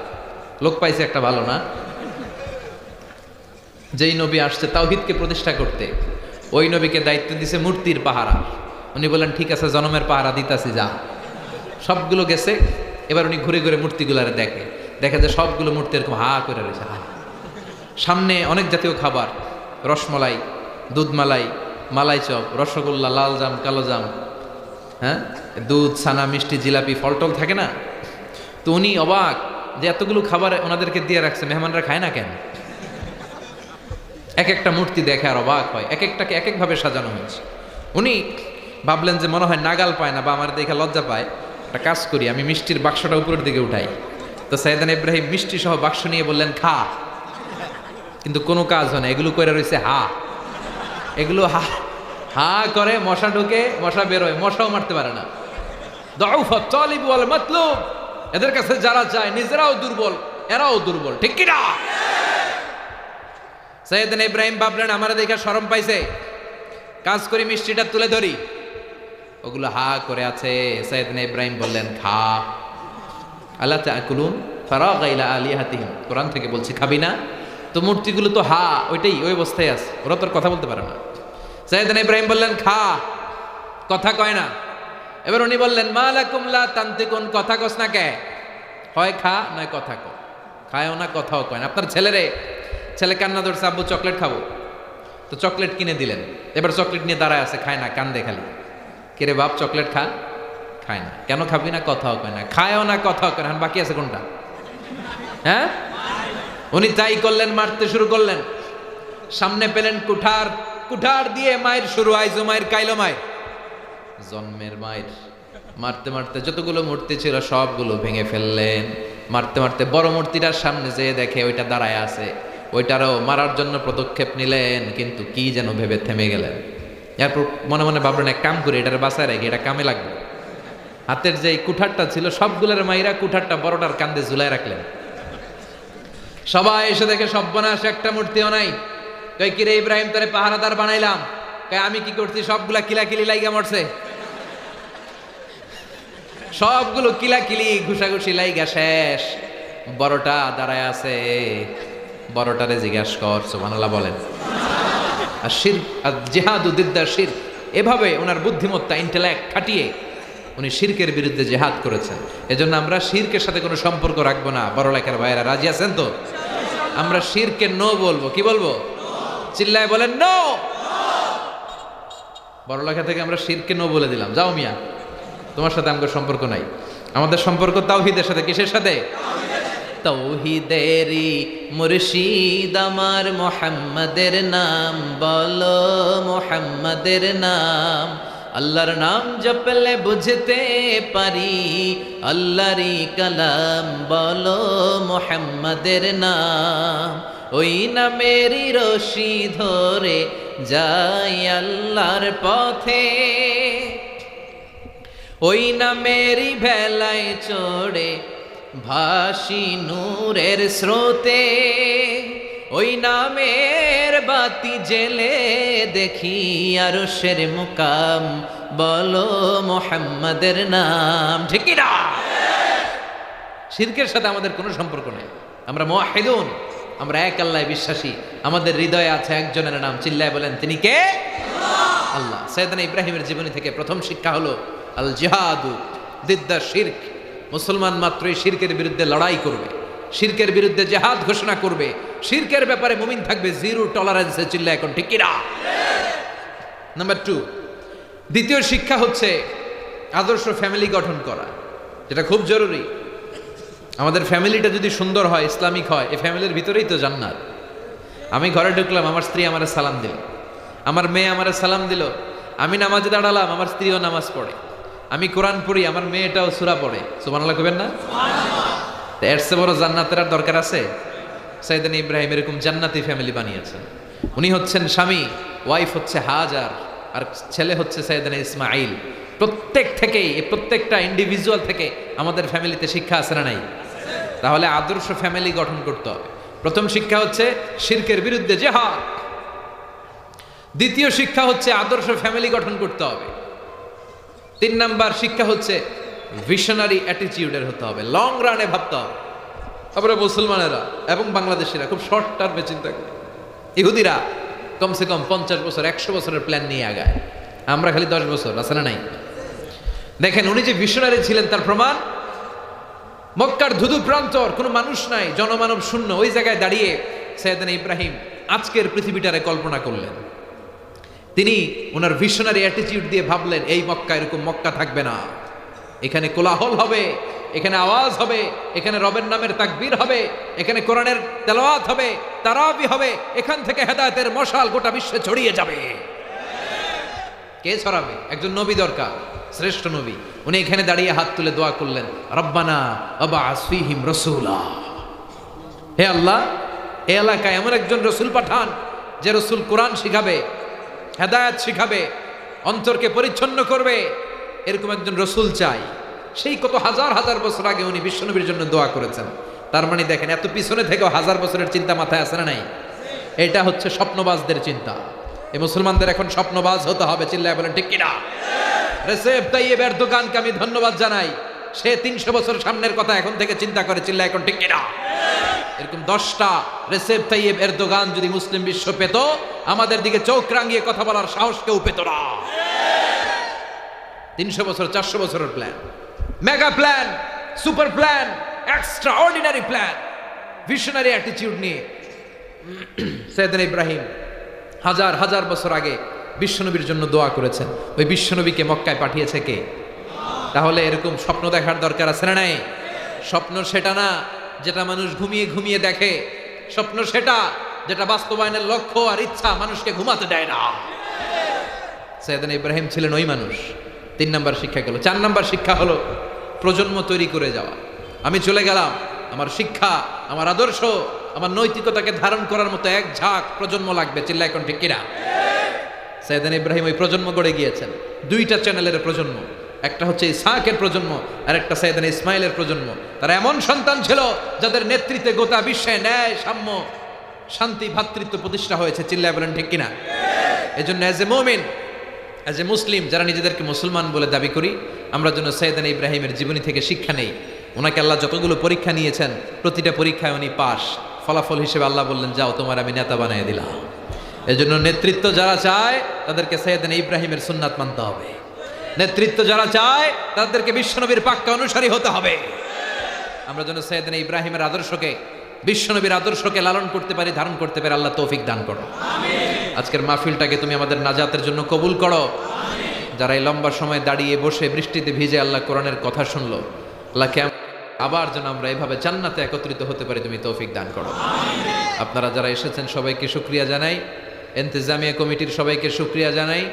লোক পাইছে একটা ভালো না, যেই নবী আসছে তাওহীদকে প্রতিষ্ঠা করতে, ওই নবীকে দায়িত্ব দিছে মূর্তির পাহারা। উনি বললেন ঠিক আছে জনমের পাহারা দিতাছি, যা। সবগুলো গেছে। এবার উনি ঘুরে ঘুরে মূর্তিগুলারে দেখে যে সবগুলো মূর্তি এরকম হা করে রয়েছে। সামনে অনেক জাতীয় খাবার, রসমলাই, দুধমালাই, মালাই চপ, রসগোল্লা, লাল জাম, কালো জাম, হ্যাঁ, দুধ, ছানা, মিষ্টি, জিলাপি, ফলটল থাকে না। তো উনি অবাক যে এতগুলো খাবার ওনাদেরকে দিয়ে রাখছে, মেহমানরা খায় না কেন? এক একটা মূর্তি দেখে আর অবাক হয়, এক একটাকে এক একভাবে সাজানো হয়েছে। উনি ভাবলেন যে মনে হয় নাগাল পায় না বা আমার দেখে লজ্জা পায়, একটা কাজ করি, আমি মিষ্টির বাক্সটা উপরের দিকে উঠাই। তো সাইয়েদনা ইব্রাহিম মিষ্টি সহ বাক্স নিয়ে বললেন খা, কিন্তু কোনো কাজ হয় না, এগুলো করে রয়েছে হা। এগুলো হা হা করে, মশা ঢুকে, মশা বেরোয়, মশাও মারতে পারে না। দাউফা তালিব ওয়াল মাতলুব, এদের কাছে যারা চায় নিজেরাও দুর্বল, এরাও দুর্বল, ঠিক কি না? সাইয়েদনা ইব্রাহিম ভাবলেন আমার দেখে শরম পাইছে, কাজ করি মিষ্টিটা তুলে ধরি। ওগুলো হা করে আছে। সাইয়েদনা ইব্রাহিম বললেন খা। আল্লাহ তাকুলুন ফারাগা ইলা আলিহাতিহিম, কোরআন থেকে বলছি খাবি না? তো মূর্তিগুলো তো হা, ওইটাই ওই অবস্থায় আছে, ওরা তো কথা বলতে পারে না। সাইয়েদনা ইব্রাহিম বললেন খা, কথা কয় না। এবার উনি বললেন মা লাকুম লা তানতিকুন, কথা কস না কে? হয় খা নয় কথা কয়, খায়ও না কথাও কয় না। আপনার ছেলে কান্না ধরছে, আব্বু চকলেট খাবো, তো চকলেট কিনে দিলেন। এবার চকলেট নিয়ে দাঁড়ায় আছে, খায় না, কান্দে খালি। কিরে বাপ চকলেট খা, খায় না। কেন খাবি না? কথাও কয় না, খায়ও না, কথাও কয় না। বাকি আছে কোনটা? হ্যাঁ, উনি তাই করলেন, মারতে শুরু করলেন। সামনে পেলেন কুঠার দিয়ে মায়ের শুরু, আইজো মায়ের কাইলো মায়ের, জন্মের মায়ের। মারতে মারতে যতগুলো মূর্তি ছিল সবগুলো ভেঙে ফেললেন। মারতে মারতে বড় মূর্তিটার সামনে যেয়ে দেখে ওইটা দাঁড়ায় আছে, ওইটারও মারার জন্য পদক্ষেপ নিলেন, কিন্তু কি যেন ভেবে থেমে গেলেন। এরপর মনে মনে ভাবলেন এক কাম করে এটার বাসায় রেখে, এটা কামে লাগবে। হাতের যে কুঠারটা ছিল সবগুলোর মাইরা কুঠারটা বড়টার কান্দে ঝুলাই রাখলেন। সবাই এসে দেখে সর্বনাশ, একটা মূর্তিও নাই। কই কিরে ইব্রাহিম, তোরে পাহারাদার বানাইলাম, কই আমি কি করছি? সবগুলা কিলাকিলি লাইগা মরছে, সবগুলো কিলাকিলি ঘুষাঘুষি লাইগা শেষ। বড়টা দাঁড়ায় আছে, বড়টারে জিজ্ঞাসা কর, সুবহানাল্লাহ বলেন। আর শিরক আর জিহাদু দিদ্দা শিরক, এভাবে ওনার বুদ্ধিমত্তা, ইন্টেলেক্ট খাটিয়ে উনি শিরকের বিরুদ্ধে জিহাদ করেছেন। এজন্য আমরা শিরকের সাথে কোনো সম্পর্ক রাখবো না। বড় লেখার ভাইয়েরা রাজি আছেন তো? আমরা শিরকে নো বলবো। কি বলবো? চিল্লায় বলেন নো। বড় লেখা থেকে আমরা শিরকে নো বলে দিলাম, যাও মিয়া, তোমার সাথে আমাদের সম্পর্ক নাই। আমাদের সম্পর্ক তাওহীদের সাথে। কিসের সাথে? তাওহীদেরই মুর্শিদ আমার মুহাম্মাদের নাম বলো, মুহাম্মাদের নাম। আল্লাহর নাম জপলে বুঝতে পারি আল্লাহরই কালাম বলো, মুহাম্মাদের নাম। ওই নামেরই রশি ধরে যাই আল্লাহর পথে, ওই নামেরই ভেলায় চড়ে ভাসি নূরের স্রোতে। ওই নামের বাতি জেলে দেখি আরশের মুকাম বলো, মুহাম্মাদের নাম। ঠিক কি না? শিরকের সাথে আমাদের কোনো সম্পর্ক নেই। আমরা মুওয়াহিদুন, আমরা এক আল্লাহয় বিশ্বাসী। আমাদের হৃদয়ে আছে একজনের নাম, চিল্লায় বলেন তিনি কে? আল্লাহ। সাইয়েদনা ইব্রাহিমের জীবনী থেকে প্রথম শিক্ষা হলো আল জিহাদু দিদ্দা শিরক। মুসলমান মাত্রই শিরকের বিরুদ্ধে লড়াই করবে, শিরকের বিরুদ্ধে জিহাদ ঘোষণা করবে। শিরকের ব্যাপারে মুমিন থাকবে জিরো টলারেন্সে। চিল্লা এখন ঠিক কি না? নাম্বার 2, দ্বিতীয় শিক্ষা হচ্ছে আদর্শ ফ্যামিলি গঠন করা, যেটা খুব জরুরি। আমাদের ফ্যামিলিটা যদি সুন্দর হয়, ইসলামিক হয়, এই ফ্যামিলির ভিতরেই তো জান্নাত। আমি ঘরে ঢুকলাম, আমার স্ত্রী আমারে সালাম দিল, আমার মেয়ে আমারে সালাম দিল। আমি নামাজে দাঁড়ালাম, আমার স্ত্রীও নামাজ পড়ে। আমি কোরআন পড়ি, আমার মেয়েটাও সূরা পড়ে। সুবহানাল্লাহ কইবেন না? এর চেয়ে বড় জান্নাতের আর দরকার আছে? সাইয়েদনা ইব্রাহিম এরকম জান্নাতি ফ্যামিলি বানিয়েছেন। উনি হচ্ছেন স্বামী, ওয়াইফ হচ্ছে হাজার, আর ছেলে হচ্ছে সাইয়েদনা ইসমাঈল। প্রত্যেকটা ইন্ডিভিজুয়াল থেকে আমাদের ফ্যামিলিতে শিক্ষা আছে না নাই? তাহলে আদর্শ ফ্যামিলি গঠন করতে হবে। প্রথম শিক্ষা হচ্ছে শিরকের বিরুদ্ধে জিহাদ। দ্বিতীয় শিক্ষা হচ্ছে আদর্শ ফ্যামিলি গঠন করতে হবে। 3 নাম্বার শিক্ষা হচ্ছে ভিশনারি অ্যাটিটিউডের হতে হবে, লং রানে ভাবতে হবে। আমরা মুসলমানেরা এবং বাংলাদেশিরা খুব শর্ট টার্মে চিন্তা করি। ইহুদিরা কমসে কম 50 বছর 100 বছরের প্ল্যান নিয়ে আগায়, আমরা খালি 10 বছর। আছে না নাই? দেখেন উনি যে ভিশনারি ছিলেন তার প্রমাণ মক্কার ধুধু প্রান্তর, কোনো মানুষ নাই, জনমানব শূন্য, ওই জায়গায় দাঁড়িয়ে সাইয়েদনা ইব্রাহিম আজকের পৃথিবীটারে কল্পনা করলেন। তিনি ওনার ভিশনারি অ্যাটিটিউড দিয়ে ভাবলেন এই মক্কা এরকম মক্কা থাকবে না, এখানে কোলাহল হবে, এখানে আওয়াজ হবে, এখানে রবের নামের তাকবীর হবে, এখানে কোরআনের তেলাওয়াত হবে, তারাবি হবে, এখান থেকে হেদায়েতের মশাল গোটা বিশ্বে ছড়িয়ে যাবে। কে ছড়াবে? একজন নবী দরকার, শ্রেষ্ঠ নবী। উনি এখানে দাঁড়িয়ে হাত তুলে দোয়া করলেন, রব্বানা আবআস ফীহিম রাসূলা, হে আল্লাহ এই এলাকায় এমন একজন রসুল পাঠান যে রসুল কোরআন শিখাবে, হেদায়েত শিখাবে, অন্তরকে পরিচ্ছন্ন করবে, এরকম একজন রসুল চাই। সেই কত হাজার হাজার বছর আগে উনি বিশ্বনবীর জন্য দোয়া করেছেন। তার মানে দেখেন এত পিছনে থেকেও হাজার বছরের চিন্তা মাথায় আসে না নাই? এটা হচ্ছে স্বপ্নবাজদের চিন্তা। এই মুসলমানদের এখন স্বপ্নবাজ হতে হবে, চিল্লায় বলেন ঠিক কিনা? রেসেপ তাইয়েব এরদোগানকে আমি ধন্যবাদ জানাই, সে 300 বছর সামনের কথা এখন থেকে চিন্তা করে, চিল্লায় এখন ঠিক কিনা? এরকম 10টা রেসেপ তাইয়েব এরদোগান যদি মুসলিম বিশ্ব পেত, আমাদের দিকে চোখ রাঙিয়ে কথা বলার সাহস কেউ পেত না। 300 বছর 400 বছরের plan, mega plan, super plan, extra ordinary plan, visionary attitude নিয়ে সাইয়েদনা ইব্রাহিম হাজার হাজার বছর আগে বিশ্বনবীর জন্য দোয়া করেছেন। ওই বিশ্বনবীকে মক্কায় পাঠিয়েছে কে? তাহলে এরকম স্বপ্ন দেখার দরকার আছে না নাই? স্বপ্ন সেটা না যেটা মানুষ ঘুমিয়ে ঘুমিয়ে দেখে, স্বপ্ন সেটা যেটা বাস্তবায়নের লক্ষ্য আর ইচ্ছা মানুষকে ঘুমাতে দেয় না। সাইয়েদনা ইব্রাহিম ছিলেন ওই মানুষ। 3 নাম্বার শিক্ষা গেল। 4 নাম্বার শিক্ষা হলো প্রজন্ম তৈরি করে যাওয়া। আমি চলে গেলাম, আমার শিক্ষা, আমার আদর্শ, আমার নৈতিকতাকে ধারণ করার মতো এক ঝাঁক প্রজন্ম লাগবে, চিল্লা এখন ঠিক কিনা? সাইয়েদনা ইব্রাহিম ওই প্রজন্ম গড়ে গিয়েছেন। 2টা চ্যানেলের প্রজন্ম, একটা হচ্ছে ইসহাকের প্রজন্ম আর একটা সাইয়েদনা ইসমাইলের প্রজন্ম। তারা এমন সন্তান ছিল যাদের নেতৃত্বে গোটা বিশ্বে ন্যায়, সাম্য, শান্তি, ভ্রাতৃত্ব প্রতিষ্ঠা হয়েছে, চিল্লায় বলেন ঠিক কিনা? এজন্য অ্যাজ এ মুমিন, অ্যাজ এ মুসলিম, যারা নিজেদেরকে মুসলমান বলে দাবি করি, আমরা যেন সাইয়েদনা ইব্রাহিমের জীবনী থেকে শিক্ষা নেই। ওনাকে আল্লাহ যতগুলো পরীক্ষা নিয়েছেন প্রতিটা পরীক্ষায় উনি পাস। ফলাফল হিসেবে আল্লাহ বললেন যাও তোমার আমি নেতা বানিয়ে দিলাম। এজন্য নেতৃত্ব যারা চায় তাদেরকে সাইয়েদনা ইব্রাহিমের সুন্নাত মানতে হবে। নেতৃত্ব যারা চায় তাদেরকে বিশ্বনবীর পাক্কা অনুসারী হতে হবে। আমরা যেন সাইয়েদনা ইব্রাহিমের আদর্শকে, বিশ্বনবীর আদর্শকে লালন করতে পারি, ধারণ করতে পারি। আল্লাহ তৌফিক দান করো। আজকের মাহফিলটাকে তুমি আমাদের নাজাতের জন্য কবুল করো। যারা এই লম্বা সময় দাঁড়িয়ে বসে বৃষ্টিতে ভিজে আল্লাহ কোরআনের কথা শুনলো, আল্লাহ আবার যেন আমরা এভাবে জান্নাতে একত্রিত হতে পারি, তুমি তৌফিক দান করো। আপনারা যারা এসেছেন সবাইকে শুকরিয়া জানাই, ইন্তেজামিয়া কমিটির সবাইকে শুকরিয়া জানাই।